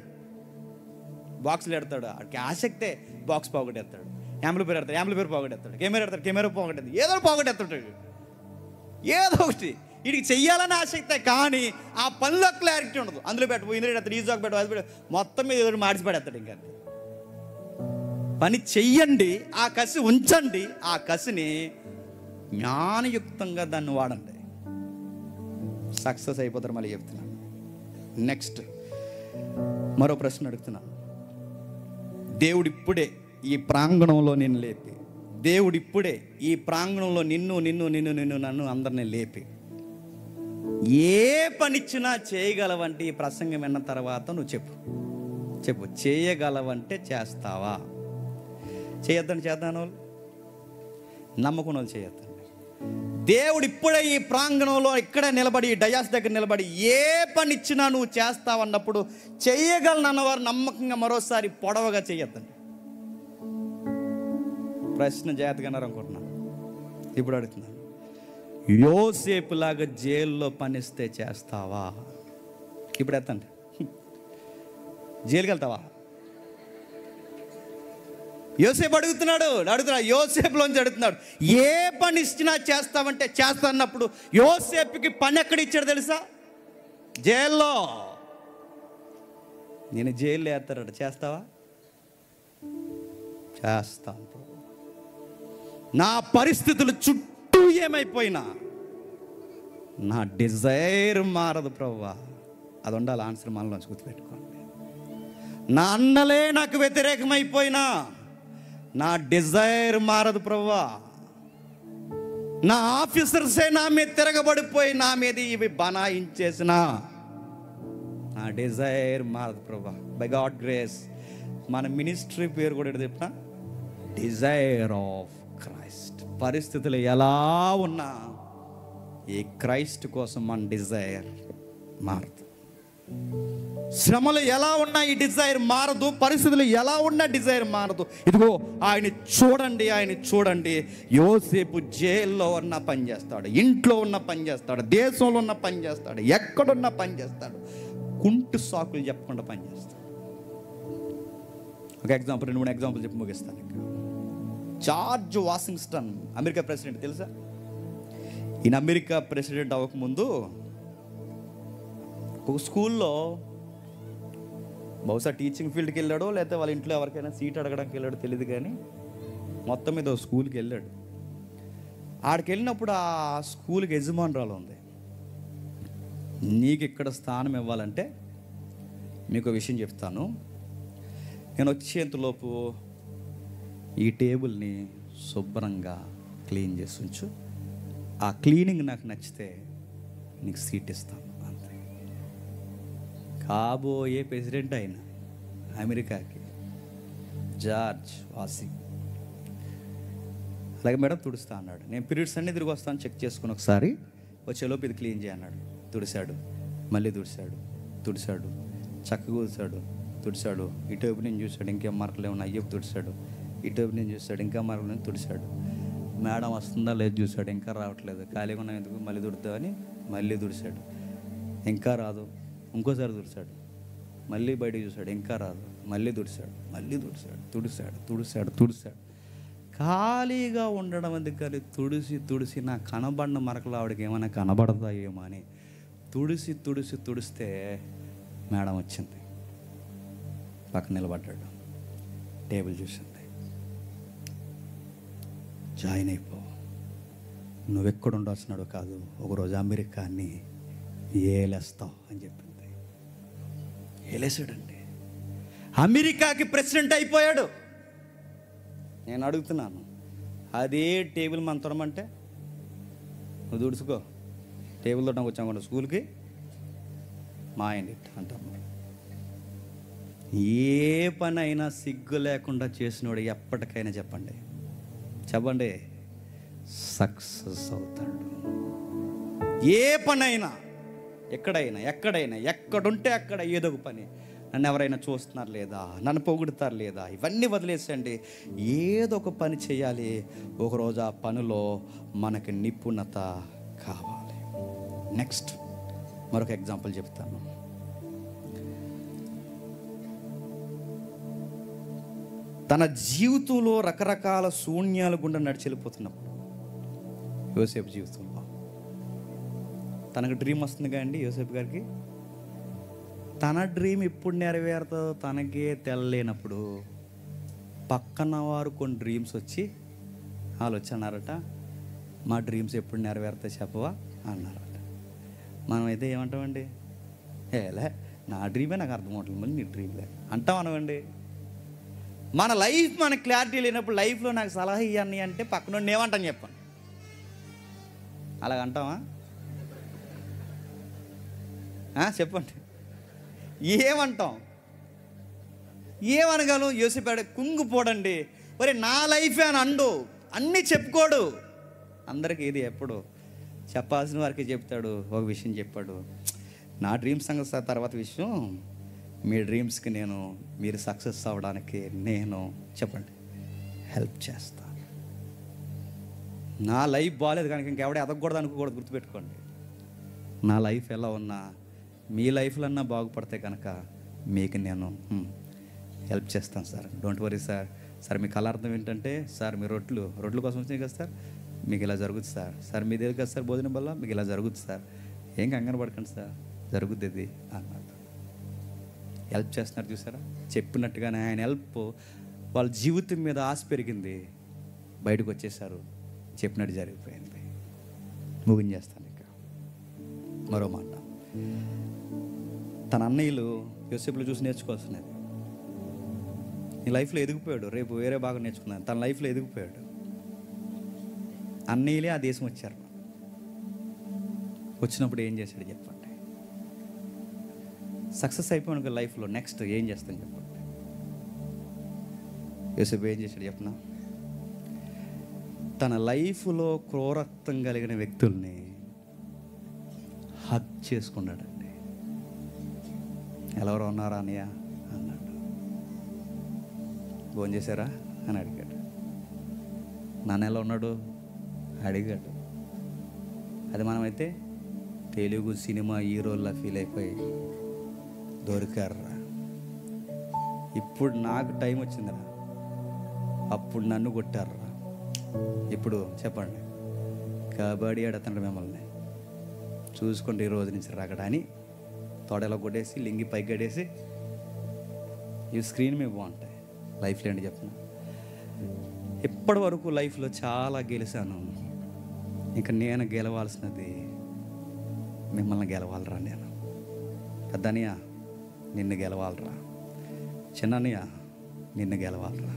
బాక్సులు పెడతాడు, ఆడికి ఆసక్తే బాక్స్ పోగొట్టేస్తాడు, యాంప్లిఫైర్ పెడతాడు, యాంప్లిఫైర్ పోగొట్టేస్తాడు, కెమెరా పోగొట్టేది, ఏదో పోగొట్టేస్తాడు, ఏదో ఒకటి వీడికి చెయ్యాలని ఆసక్తే, కానీ ఆ పనిలో క్లారిటీ ఉండదు. అందులో పెట్టు, ఇందులో పెడతాడు, ఈ జాక్ పెట్టు, అది పెట్టు, మొత్తం మీద ఏదో మార్చి పడేస్తాడు. ఇంకా పని చెయ్యండి, ఆ కసి ఉంచండి, ఆ కసిని జ్ఞానయుక్తంగా దాన్ని వాడండి, సక్సెస్ అయిపోతారు. మళ్ళీ చెప్తున్నాను. నెక్స్ట్ మరో ప్రశ్న అడుగుతున్నాను. దేవుడు ఇప్పుడే ఈ ప్రాంగణంలో నిన్ను లేపి, దేవుడు ఇప్పుడే ఈ ప్రాంగణంలో నిన్ను నన్ను అందరినీ లేపి ఏ పనిచ్చినా చేయగలవంటే, ఈ ప్రసంగం విన్న తర్వాత నువ్వు చెప్పు చేయగలవంటే చేస్తావా? చేయొద్దని చేద్దాను వాళ్ళు, నమ్మకం వాళ్ళు చేయొద్దండి. దేవుడు ఇప్పుడే ఈ ప్రాంగణంలో ఇక్కడే నిలబడి, డయాస్ దగ్గర నిలబడి ఏ పని ఇచ్చినా నువ్వు చేస్తావన్నప్పుడు చేయగలనన్నవారు నమ్మకంగా మరోసారి పొడవగా చేయొద్దండి. ప్రశ్న జాగ్రత్తగా అనుకుంటున్నాను. ఇప్పుడు అడుగుతున్నాను, యోసేపులాగా జైల్లో పనిస్తే చేస్తావా? ఇప్పుడు ఎత్తండి, జైలుకి వెళ్తావా? యోసేపు అడుగుతున్నాడు, యోసేపులోంచి అడుగుతున్నాడు, ఏ పని ఇచ్చినా చేస్తావంటే చేస్తా అన్నప్పుడు యోసేపుకి పని ఎక్కడ ఇచ్చాడు తెలుసా? జైల్లో. నేను జైల్లో వేస్తారట, చేస్తావా? చేస్తాను. నా పరిస్థితులు చుట్టూ ఏమైపోయినా నా డిజైర్ మారదు ప్రభువా. అది ఉండాలి ఆన్సర్, మనలోంచి గుర్తుపెట్టుకోండి. నా అన్నలే నాకు వ్యతిరేకమైపోయినా నా డిజైర్ మారదు ప్రభువా. నా ఆఫీసర్సే నా మీద తిరగబడిపోయి నా మీద ఇవి బనాయించేసిన నా డిజైర్ మారదు ప్రభువా. బై గాడ్ గ్రేస్ మన మినిస్ట్రీ పేరు కూడా చెప్పిన డిజైర్ ఆఫ్ క్రైస్ట్. పరిస్థితులు ఎలా ఉన్నా ఈ క్రైస్ట్ కోసం మన డిజైర్ మారదు. శ్రమలు ఎలా ఉన్నా ఈ డిజైర్ మారదు, పరిస్థితులు ఎలా ఉన్నా డిజైర్ మారదు. ఇదిగో ఆయన చూడండి, యోసేపు జైల్లో ఉన్న పని చేస్తాడు, ఇంట్లో ఉన్న పని చేస్తాడు, దేశంలో ఉన్న పని చేస్తాడు, ఎక్కడున్న పని చేస్తాడు, కుంటు సాకులు చెప్పకుండా పని చేస్తాడు. ఒక ఎగ్జాంపుల్, 2-3 ఎగ్జాంపుల్ చెప్పి ముగిస్తాను. జార్జ్ వాషింగ్టన్ అమెరికా ప్రెసిడెంట్ తెలుసా? ఈయన అమెరికా ప్రెసిడెంట్ అవ్వకముందు ఒక స్కూల్లో బహుశా టీచింగ్ ఫీల్డ్కి వెళ్ళాడో లేకపోతే వాళ్ళ ఇంట్లో ఎవరికైనా సీట్ అడగడానికి వెళ్ళాడో తెలియదు, కానీ మొత్తం మీద స్కూల్కి వెళ్ళాడు. ఆడికి వెళ్ళినప్పుడు ఆ స్కూల్కి యజమానురాలు ఉంది, నీకు ఇక్కడ స్థానం ఇవ్వాలంటే మీకు ఒక విషయం చెప్తాను, నేను వచ్చేంతలోపు ఈ టేబుల్ని శుభ్రంగా క్లీన్ చేసి ఉంచు, ఆ క్లీనింగ్ నాకు నచ్చితే నీకు సీట్ ఇస్తాను అంతే. కాబోయే ప్రెసిడెంట్ అయిన అమెరికాకి జార్జ్ వాషింగ్టన్. అలాగే మేడం తుడుస్తా అన్నాడు. నేను పీరియడ్స్ అన్నీ తిరిగి వస్తాను, చెక్ చేసుకుని ఒకసారి వచ్చేలోపు ఇది క్లీన్ చేయన్నాడు. తుడిశాడు, మళ్ళీ తుడిశాడు, చక్కగా తుడిశాడు. ఇటువైపు నేను చూశాడు, ఇంకేం మార్కులు ఏమన్నా అయ్యపు తుడిశాడు. ఇటువైపు నేను చూశాడు, ఇంకా మార్కులు తుడిశాడు. మేడం వస్తుందా లేదు చూశాడు, ఇంకా రావట్లేదు, ఖాళీగా ఉన్నాం ఎందుకు మళ్ళీ తుడుతామని మళ్ళీ తుడిశాడు, ఇంకా రాదు, ఇంకోసారి తుడిశాడు, మళ్ళీ బయటకు చూశాడు, ఇంకా రాదు, మళ్ళీ తుడిశాడు. ఖాళీగా ఉండడం ఎందుకని తుడిసి నా కనబడిన మరకలు ఆవిడకి ఏమైనా కనబడతాయేమో అని తుడిస్తే మేడం వచ్చింది, పక్కన నిలబడ్డాడు, టేబుల్ చూసింది, జాయిన్ అయిపో, నువ్వెక్కడ ఉండాల్సినాడు కాదు, ఒకరోజు అమెరికాని ఏలేస్తావు అని చెప్పింది. ఏలేసాడండి, అమెరికాకి ప్రెసిడెంట్ అయిపోయాడు. నేను అడుగుతున్నాను, అదే టేబుల్ మన తొడమంటే నువ్వు దుడుచుకో, టేబుల్ తొట్టకు వచ్చాము స్కూల్కి మా ఆయన అంటాం. ఏ పని అయినా సిగ్గు లేకుండా చేసినోడు ఎప్పటికైనా చెప్పండి సక్సెస్ అవుతాడు. ఏ పని అయినా ఎక్కడైనా ఎక్కడుంటే అక్కడ ఏదో ఒక పని, నన్ను ఎవరైనా చూస్తున్నారు లేదా, నన్ను పొగుడుతారు లేదా, ఇవన్నీ వదిలేసండి. ఏదో ఒక పని చేయాలి. ఒకరోజు ఆ పనిలో మనకి నిపుణత కావాలి. నెక్స్ట్ మరొక ఎగ్జాంపుల్ చెప్తాను. తన జీవితంలో రకరకాల శూన్యాల గుండా నడిచి వెళ్ళిపోతున్నప్పుడు, యోసేపు జీవితంలో తనకు డ్రీమ్ వస్తుంది కదండి. యోసేపు గారికి తన డ్రీమ్ ఎప్పుడు నెరవేరుతుందో తనకే తెల్లలేనప్పుడు పక్కన వారు కొన్ని డ్రీమ్స్ వచ్చి వాళ్ళు వచ్చి అన్నారట, మా డ్రీమ్స్ ఎప్పుడు నెరవేరుతాయి చెప్పవా అన్నారట. మనమైతే ఏమంటామండి, ఏలే నా డ్రీమే నాకు అర్థం అవుతుంది, మళ్ళీ నీ డ్రీమ్లే అంటాం అనవండి. మన లైఫ్ మనకు క్లారిటీ లేనప్పుడు లైఫ్లో నాకు సలహా ఇవ్వండి అంటే పక్కన ఏమంటాను చెప్పండి, అలాగంటావా? చెప్పండి, ఏమంటాం? ఏమనగలం? యోసేపు కుంగిపోడండి, మరి నా లైఫే అని అండు, అన్నీ చెప్పుకోడు. అందరికీ ఇది ఎప్పుడు చెప్పాల్సిన వారికి చెప్తాడు. ఒక విషయం చెప్పాడు, నా డ్రీమ్స్ సంగతి తర్వాత విషయం, మీ డ్రీమ్స్కి మీరు సక్సెస్ అవ్వడానికి నేను చెప్పండి హెల్ప్ చేస్తాను. నా లైఫ్ బాగాలేదు కనుక ఇంకెవడే ఎదగకూడదు అనుకోకూడదు. గుర్తుపెట్టుకోండి, నా లైఫ్ ఎలా ఉన్నా మీ లైఫ్లో అన్నా బాగుపడితే కనుక మీకు నేను హెల్ప్ చేస్తాను sir. Don't worry sir. Sir మీ కళ అర్థం ఏంటంటే, సార్ మీ రొట్లు కోసం వచ్చినాయి కదా సార్, మీకు ఇలా జరుగుతుంది సార్. సార్ మీ దగ్గర కదా సార్ భోజనం వల్ల మీకు ఇలా జరుగుతుంది సార్, ఏం కంగారు పడకండి సార్, జరుగుద్ది ఇది అన్నమాట. హెల్ప్ చేస్తున్నారు చూసారా? చెప్పినట్టుగానే ఆయన హెల్ప్ వాళ్ళ జీవితం మీద ఆశ పెరిగింది, బయటకు వచ్చేసారు, చెప్పినట్టు జరిగిపోయింది. ముగించేస్తాను ఇక మరో మాట. తన అన్నయ్యలు యోసేపులో చూసి నేర్చుకోవాల్సినది. ఈ లైఫ్లో ఎదిగిపోయాడు, రేపు వేరే బాగా నేర్చుకున్నాను. తన లైఫ్లో ఎదిగిపోయాడు. అన్నయ్యలే ఆ దేశం వచ్చారు. వచ్చినప్పుడు ఏం చేశాడు చెప్పండి? సక్సెస్ అయిపోయిన లైఫ్లో నెక్స్ట్ ఏం చేస్తాను చెప్పండి? యోసేపు ఏం చేశాడు చెప్పనా? తన లైఫ్లో క్రూరత్వం కలిగిన వ్యక్తుల్ని హగ్ చేసుకున్నాడండి. ఎవరు ఉన్నారా అన్నయ్య అన్నాడు. ఫోన్ చేశారా అని అడిగాడు. నాన్న ఎలా ఉన్నాడు అడిగాడు. అది మనమైతే తెలుగు సినిమా హీరోల్లా ఫీల్ అయిపోయి దొరికారా, ఇప్పుడు నాకు టైం వచ్చిందిరా, అప్పుడు నన్ను కొట్టారా, ఇప్పుడు చెప్పండి కబడ్డీ ఆడుతున్నాడు మిమ్మల్ని చూసుకుంటే ఈ రోజు నుంచి రాకడా అని తోడలో కొట్టేసి లింగి పైకి కట్టేసి ఇవి స్క్రీన్ మీద బాగుంటాయి. లైఫ్లో ఏంటి చెప్పిన, ఇప్పటి వరకు లైఫ్లో చాలా గెలిచాను, ఇంకా నేను గెలవాల్సినది మిమ్మల్ని గెలవాలరా. నేను పెద్దనియా నిన్ను గెలవాలరా, చిన్ననియ నిన్ను గెలవాలరా.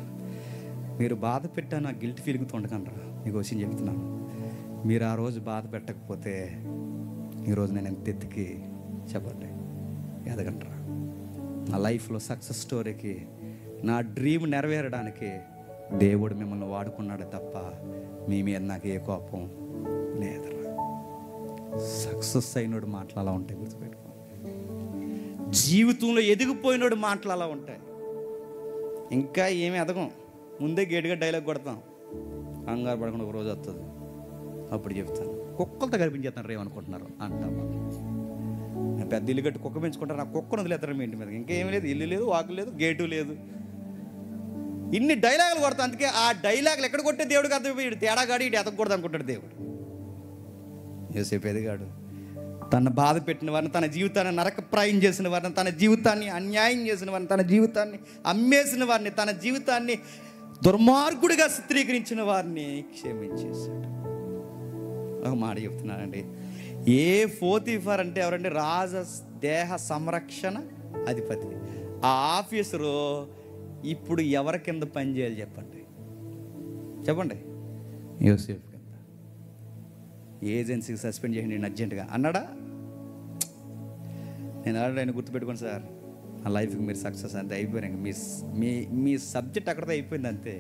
మీరు బాధ పెట్టా నా గిల్ట్ ఫీలింగ్తో ఉండకండి. మీకు విషయం చెప్తున్నాను, మీరు ఆ రోజు బాధ పెట్టకపోతే ఈరోజు నేను ఎంత ఎత్తికి చెప్పండి ఎదగంటారా. నా లైఫ్లో సక్సెస్ స్టోరీకి, నా డ్రీమ్ నెరవేరడానికి దేవుడు మిమ్మల్ని వాడుకున్నాడు తప్ప మీ మీద నాకు ఏ కోపం లేదురా. సక్సెస్ అయినోడు మాటలు అలా ఉంటాయి, గుర్తుపెట్టుకో. జీవితంలో ఎదిగిపోయినోడు మాటలు అలా ఉంటాయి. ఇంకా ఏమి ఎదగం, ముందే గేటుగా డైలాగ్ కొడతాం, కంగారు పడకుండా ఒక రోజు వస్తుంది అప్పుడు చెప్తాను. కుక్కలతో కనిపించేస్తాను రేమనుకుంటున్నారు అంటామా? పెద్ద ఇల్లు కట్టి కుక్క పెంచుకుంటారు, ఆ కుక్కను వదిలేస్తారు మీ ఇంటి మీద. ఇంకేమీ లేదు, ఇల్లు లేదు, వాకు లేదు, గేటు లేదు, ఇన్ని డైలాగులు కొడతాం. అందుకే ఆ డైలాగులు ఎక్కడ కొట్టే దేవుడికి అర్థమైపోయి తేడాగాడి ఇటు ఎదగకూడదు అనుకుంటాడు దేవుడు. యోసేపు ఎదిగాడు. తన బాధ పెట్టిన వారిని, తన జీవితాన్ని నరకప్రాయం చేసిన వారిని, తన జీవితాన్ని అన్యాయం చేసిన వారిని, తన జీవితాన్ని అమ్మేసిన వారిని, తన జీవితాన్ని దుర్మార్గుడిగా చిత్రీకరించిన వారిని క్షమించేశాడు. ఒక మాట చెప్తున్నానండి, ఏ పోతీఫర్ అంటే ఎవరంటే రాజ దేహ సంరక్షణ అధిపతి. ఆ ఆఫీసరు ఇప్పుడు ఎవరి కింద పనిచేయాలి చెప్పండి? చెప్పండి, యోసేపు కింద. ఏజెన్సీకి సస్పెండ్ చేయండి నేను అర్జెంటుగా అన్నాడా? నేను ఆయన గుర్తుపెట్టుకోండి సార్, నా లైఫ్కి మీరు సక్సెస్ అంతే అయిపోయారు. మీ సబ్జెక్ట్ అక్కడితో అయిపోయింది అంతే.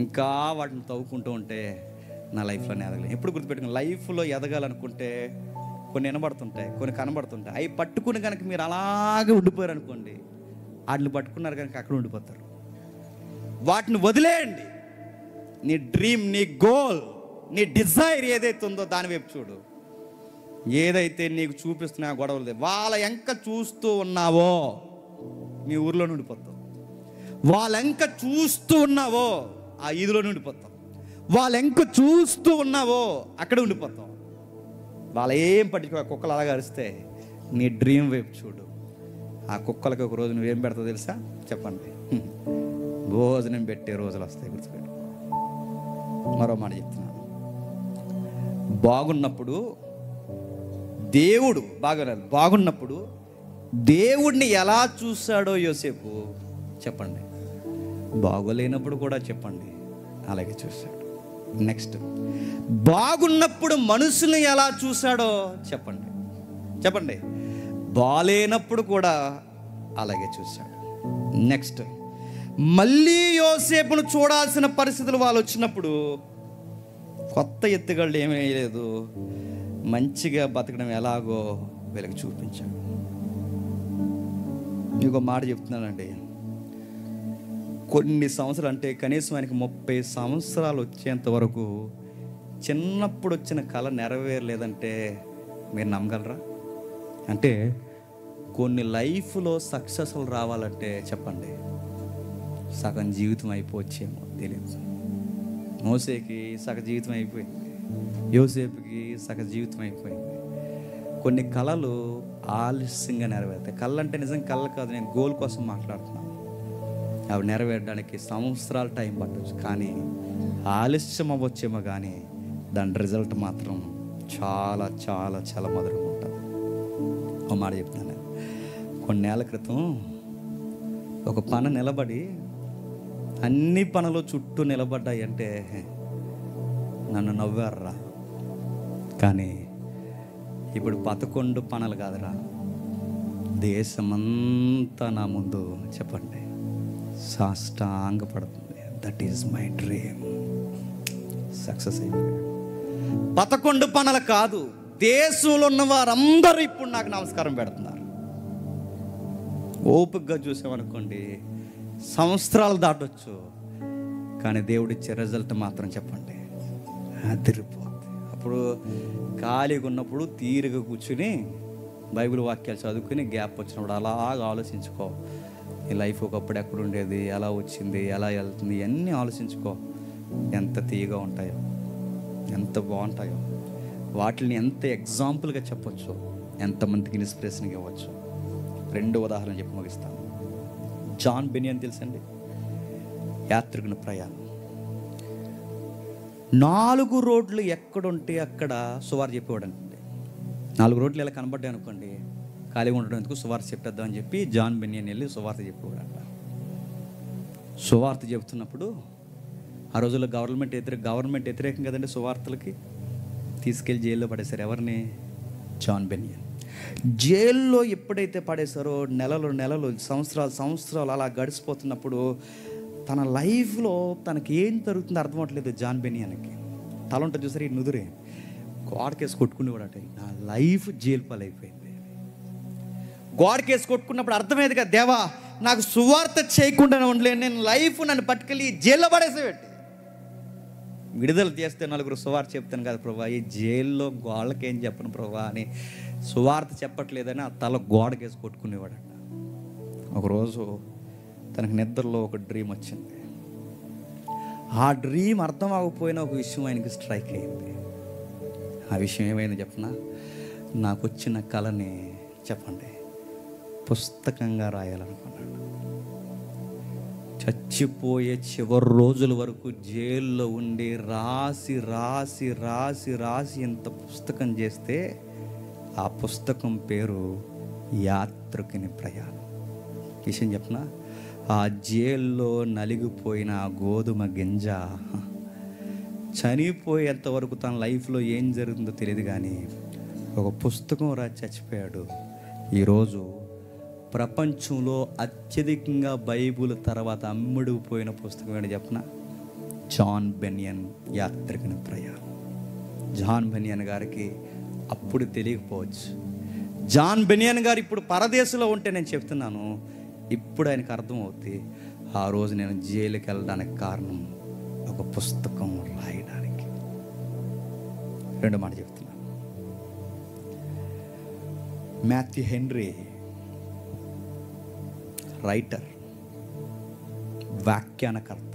ఇంకా వాటిని తవ్వుకుంటూ ఉంటే నా లైఫ్లోనే ఎదగలేదు. ఎప్పుడు గుర్తుపెట్టుకుని లైఫ్లో ఎదగాలనుకుంటే కొన్ని వినబడుతుంటాయి, కొన్ని కనబడుతుంటాయి. అవి పట్టుకుని కనుక మీరు అలాగే ఉండిపోయారు అనుకోండి, వాటిని పట్టుకున్నారు కనుక అక్కడ ఉండిపోతారు. వాటిని వదిలేయండి. నీ డ్రీమ్, నీ గోల్, నీ డిజైర్ ఏదైతే ఉందో దాని వైపు చూడు. ఏదైతే నీకు చూపిస్తున్నా గొడవలు వాళ్ళ ఎంక చూస్తూ ఉన్నావో మీ ఊర్లో ఉండిపోతావు. వాళ్ళ ఎంక చూస్తూ ఉన్నావో ఆ ఈదులో ఉండిపోతావు. వాళ్ళ ఎంక చూస్తూ ఉన్నావో అక్కడ ఉండిపోతావు. వాళ్ళ ఏం పట్టించుకో, కుక్కలు అలాగా అరిస్తే నీ డ్రీమ్ వైపు చూడు. ఆ కుక్కలకి ఒక రోజు నువ్వేం పెడతావు తెలుసా? చెప్పండి. భోజనం పెట్టే రోజులు వస్తాయి, గుర్తుపెట్టు. మరో మాట చెప్తున్నాను. బాగున్నప్పుడు దేవుడు బాగున్నప్పుడు దేవుడిని ఎలా చూశాడో యోసేపు చెప్పండి. బాగోలేనప్పుడు కూడా చెప్పండి అలాగే చూశాడు. నెక్స్ట్, బాగున్నప్పుడు మనుషుల్ని ఎలా చూశాడో చెప్పండి. చెప్పండి. బాలేనప్పుడు కూడా అలాగే చూశాడు. నెక్స్ట్, మళ్ళీ యోసేపును చూడాల్సిన పరిస్థితులు వాళ్ళు వచ్చినప్పుడు కొత్త ఎత్తుగళ్ళు ఏమీ లేదు, మంచిగా బతకడం ఎలాగో వీళ్ళకి చూపించాడు. మీకు ఒక మాట చెప్తున్నానండి, కొన్ని సంవత్సరాలు అంటే కనీసం ఆయనకి 30 సంవత్సరాలు వచ్చేంత వరకు చిన్నప్పుడు వచ్చిన కళ నెరవేరలేదంటే మీరు నమ్మగలరా? అంటే కొన్ని లైఫ్లో సక్సెస్ఫుల్ రావాలంటే చెప్పండి సగం జీవితం అయిపోవచ్చేమో తెలియదు. మోసేకి సగ జీవితం అయిపోయింది, యోసేపుకి సగ జీవితం అయిపోయింది. కొన్ని కళలు ఆలస్యంగా నెరవేరుతాయి. కళ అంటే నిజం కళ కాదు, నేను గోల్ కోసం మాట్లాడుతున్నాను. అవి నెరవేరడానికి సంవత్సరాల టైం పట్టవచ్చు, కానీ ఆలస్యం అవ్వచ్చేమో, కానీ దాని రిజల్ట్ మాత్రం చాలా చాలా చాలా మధురంగా ఉంటుంది. ఒక మాట చెప్తాను. కొన్నేళ్ల క్రితం ఒక పన నిలబడి అన్ని పనులు చుట్టూ నిలబడ్డాయి అంటే నన్ను నవ్వారురా. కానీ ఇప్పుడు 11 పనులు కాదురా, దేశమంతా నా ముందు చెప్పండి సాష్టాంగపడుతుంది. That is my dream. Success అయిపోయాడు. 11 పనులు కాదు, దేశంలో ఉన్న వారందరూ ఇప్పుడు నాకు నమస్కారం పెడుతున్నారు. ఓపికగా చూసామనుకోండి సంవత్సరాలు దాటొచ్చు, కానీ దేవుడిచ్చే రిజల్ట్ మాత్రం చెప్పండి అదిరిపోతుంది. అప్పుడు ఖాళీగా ఉన్నప్పుడు తీరిగా కూర్చుని బైబిల్ వాక్యాలు చదువుకుని గ్యాప్ వచ్చినప్పుడు అలాగా ఆలోచించుకో. ఈ లైఫ్ ఒకప్పుడు ఎక్కడ ఉండేది, ఎలా వచ్చింది, ఎలా వెళ్తుంది, ఇవన్నీ ఆలోచించుకో. ఎంత తీయగా ఉంటాయో, ఎంత బాగుంటాయో, వాటిని ఎంత ఎగ్జాంపుల్గా చెప్పొచ్చు, ఎంతమందికి ఇన్స్పిరేషన్గా ఇవ్వచ్చు. 2 ఉదాహరణ చెప్పి ముగిస్తాను. జాన్ బెనియన్ తెలుసండి, యాత్రికుని ప్రయాణం. 4 రోడ్లు ఎక్కడుంటే అక్కడ సువార్త చెప్పేవాడు అండి. 4 రోడ్లు ఇలా కనబడ్డాయి అనుకోండి, ఖాళీగా ఉండడం ఎందుకు, సువార్త చెప్పేద్దామని చెప్పి జాన్ బెనియన్ వెళ్ళి సువార్త చెప్పేవాడు అంట. సువార్త చెబుతున్నప్పుడు ఆ రోజుల్లో గవర్నమెంట్ వ్యతిరేకం కదండి సువార్తలకి. తీసుకెళ్ళి జైల్లో పడేశారు. ఎవరిని? John Bunyan. జైల్లో ఎప్పుడైతే పడేశారో నెలలు సంవత్సరాలు అలా గడిచిపోతున్నప్పుడు తన లైఫ్లో తనకి ఏం జరుగుతుందో అర్థమవట్లేదు జాన్ బెనియన్కి. తల ఉంటుంది చూసారు, ఈ నుదురే గోడకేసి కొట్టుకునేవాడట. నా లైఫ్ జైలు పాలైపోయింది. గోడకేసి కొట్టుకున్నప్పుడు అర్థమయ్యేదిగా, దేవా నాకు సువార్త చేయకుండానే ఉండలేను, నేను లైఫ్ నన్ను పట్టుకెళ్ళి జైల్లో పడేసేవాటి. విడుదల చేస్తే 4 సువార్త చెప్తాను కదా ప్రభా, ఈ జైల్లో గోళ్ళకేం చెప్పను ప్రభా అని సువార్త చెప్పట్లేదని ఆ తల గోడకేసి కొట్టుకునేవాడట. ఒకరోజు తనకు నిద్రలో ఒక డ్రీమ్ వచ్చింది. ఆ డ్రీమ్ అర్థం అవ్వకపోయినా ఒక విషయం ఆయనకి స్ట్రైక్ అయింది. ఆ విషయం ఏమైంది చెప్పనా? నాకు వచ్చిన కళని చెప్పండి పుస్తకంగా రాయాలనుకున్నాడు. చచ్చిపోయే చివరి రోజుల వరకు జైల్లో ఉండి రాసి రాసి రాసి రాసి ఇంత పుస్తకం చేస్తే ఆ పుస్తకం పేరు యాత్రికుని ప్రయాణం. విషయం చెప్పనా? ఆ జైల్లో నలిగిపోయిన ఆ గోధుమ గింజ చనిపోయేంత వరకు తన లైఫ్లో ఏం జరుగుతుందో తెలియదు, కానీ ఒక పుస్తకం రాసి చచ్చిపోయాడు. ఈరోజు ప్రపంచంలో అత్యధికంగా బైబుల్ తర్వాత అమ్ముడుపోయిన పుస్తకం ఏంటి చెప్పన? జాన్ బెనియన్ యాత్రికుని ప్రయాణం. జాన్ బెనియన్ గారికి అప్పుడు తెలియకపోవచ్చు. జాన్ బెనియన్ గారు ఇప్పుడు పరదేశంలో ఉంటే నేను చెప్తున్నాను, ఇప్పుడు ఆయనకు అర్థమవుతుంది ఆ రోజు నేను జైలుకి వెళ్ళడానికి కారణం ఒక పుస్తకం రాయడానికి. రెండో మాట చెప్తున్నాను. మాథ్యూ హెన్రీ రైటర్, వ్యాఖ్యానకర్త,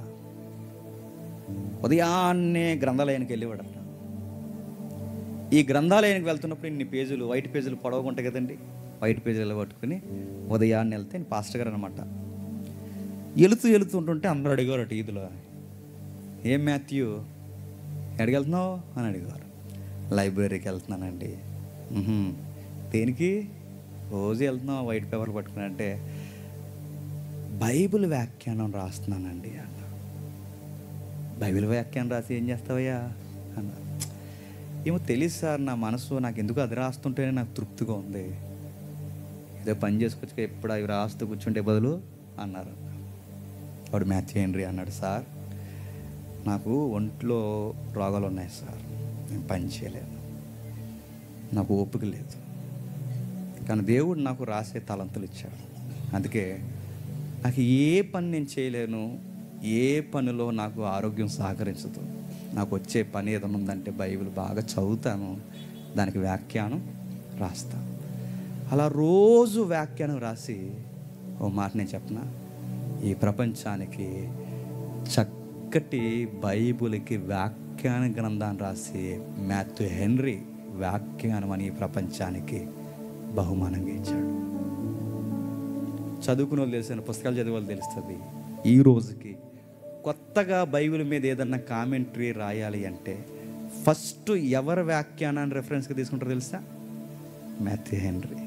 ఉదయాన్నే గ్రంథాలయానికి వెళ్ళేవాడట. ఈ గ్రంథాలయానికి వెళ్తున్నప్పుడు ఇన్ని పేజీలు, వైట్ పేజీలు పొడవుకుంటాయి కదండి, వైట్ పేజీలు పట్టుకుని ఉదయాన్నే వెళ్తే పాస్టర్ గారు అనమాట వెళుతుంటుంటే అందరూ అడిగారు అటు ఈదులో, ఏం మాథ్యూ ఎక్కడికి వెళ్తున్నావు అని అడిగారు. లైబ్రరీకి వెళ్తున్నానండి. దేనికి? రోజు వెళ్తున్నావు వైట్ పేపర్లు పట్టుకుని అంటే, బైబిల్ వ్యాఖ్యానం రాస్తున్నానండి అన్న. బైబిల్ వ్యాఖ్యానం రాసి ఏం చేస్తావయ్యా అన్న. ఏమో తెలియదు సార్, నా మనసు నాకు ఎందుకు అది రాస్తుంటేనే నాకు తృప్తిగా ఉంది, ఏదో పని చేసుకొచ్చుకో ఎప్పుడు అవి రాస్తూ కూర్చుంటే బదులు అన్నారు. వాడు మాథ్యూ హెన్రీ అన్నాడు, సార్ నాకు ఒంట్లో రోగాలు ఉన్నాయి సార్, నేను పని చేయలేను, నాకు ఓపిక లేదు, కానీ దేవుడు నాకు రాసే తలంతులు ఇచ్చాడు, అందుకే నాకు ఏ పని నేను చేయలేను, ఏ పనిలో నాకు ఆరోగ్యం సహకరించదు, నాకు వచ్చే పని ఏదైనా ఉందంటే బైబిల్ బాగా చదువుతాను, దానికి వ్యాఖ్యానం రాస్తాను. అలా రోజు వ్యాఖ్యానం రాసి ఓ మాట నేను చెప్పనా, ఈ ప్రపంచానికి చక్కటి బైబిల్కి వ్యాఖ్యాన గ్రంథాన్ని రాసి మాథ్యూ హెన్రీ వ్యాఖ్యానం అని ఈ ప్రపంచానికి బహుమానంగా ఇచ్చాడు. చదువుకున్న వాళ్ళు తెలిసిన, పుస్తకాలు చదివే వాళ్ళు తెలుస్తుంది. ఈ రోజుకి కొత్తగా బైబిల్ మీద ఏదన్నా కామెంటరీ రాయాలి అంటే ఫస్ట్ ఎవరి వ్యాఖ్యానాన్ని రెఫరెన్స్గా తీసుకుంటారో తెలుసా? Matthew henry.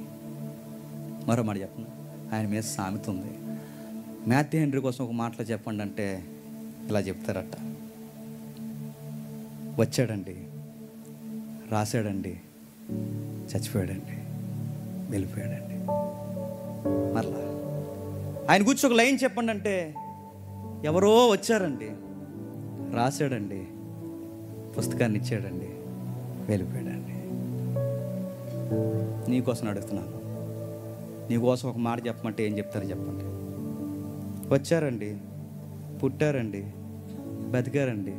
మరో మాట చెప్పండి, ఆయన మీద సామెత ఉంది. మాథ్యూ హెన్రీ కోసం ఒక మాటలో చెప్పండి అంటే ఇలా చెప్తారట, వచ్చాడండి, రాశాడండి, చచ్చిపోయాడండి, వెళ్ళిపోయాడండి. మరలా ఆయన గురించి ఒక లైన్ చెప్పండి అంటే, ఎవరో వచ్చారండి, రాశాడండి, పుస్తకాన్ని ఇచ్చాడండి, వెళ్ళిపోయాడండి. నీకోసం అడుగుతున్నాను, నీకోసం ఒక మాట చెప్పమంటే ఏం చెప్తారు చెప్పండి? వచ్చారండి, పుట్టారండి, బతికారండి,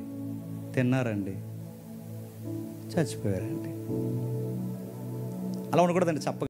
తిన్నారండి, చచ్చిపోయారండి. అలా ఉండకూడదండి.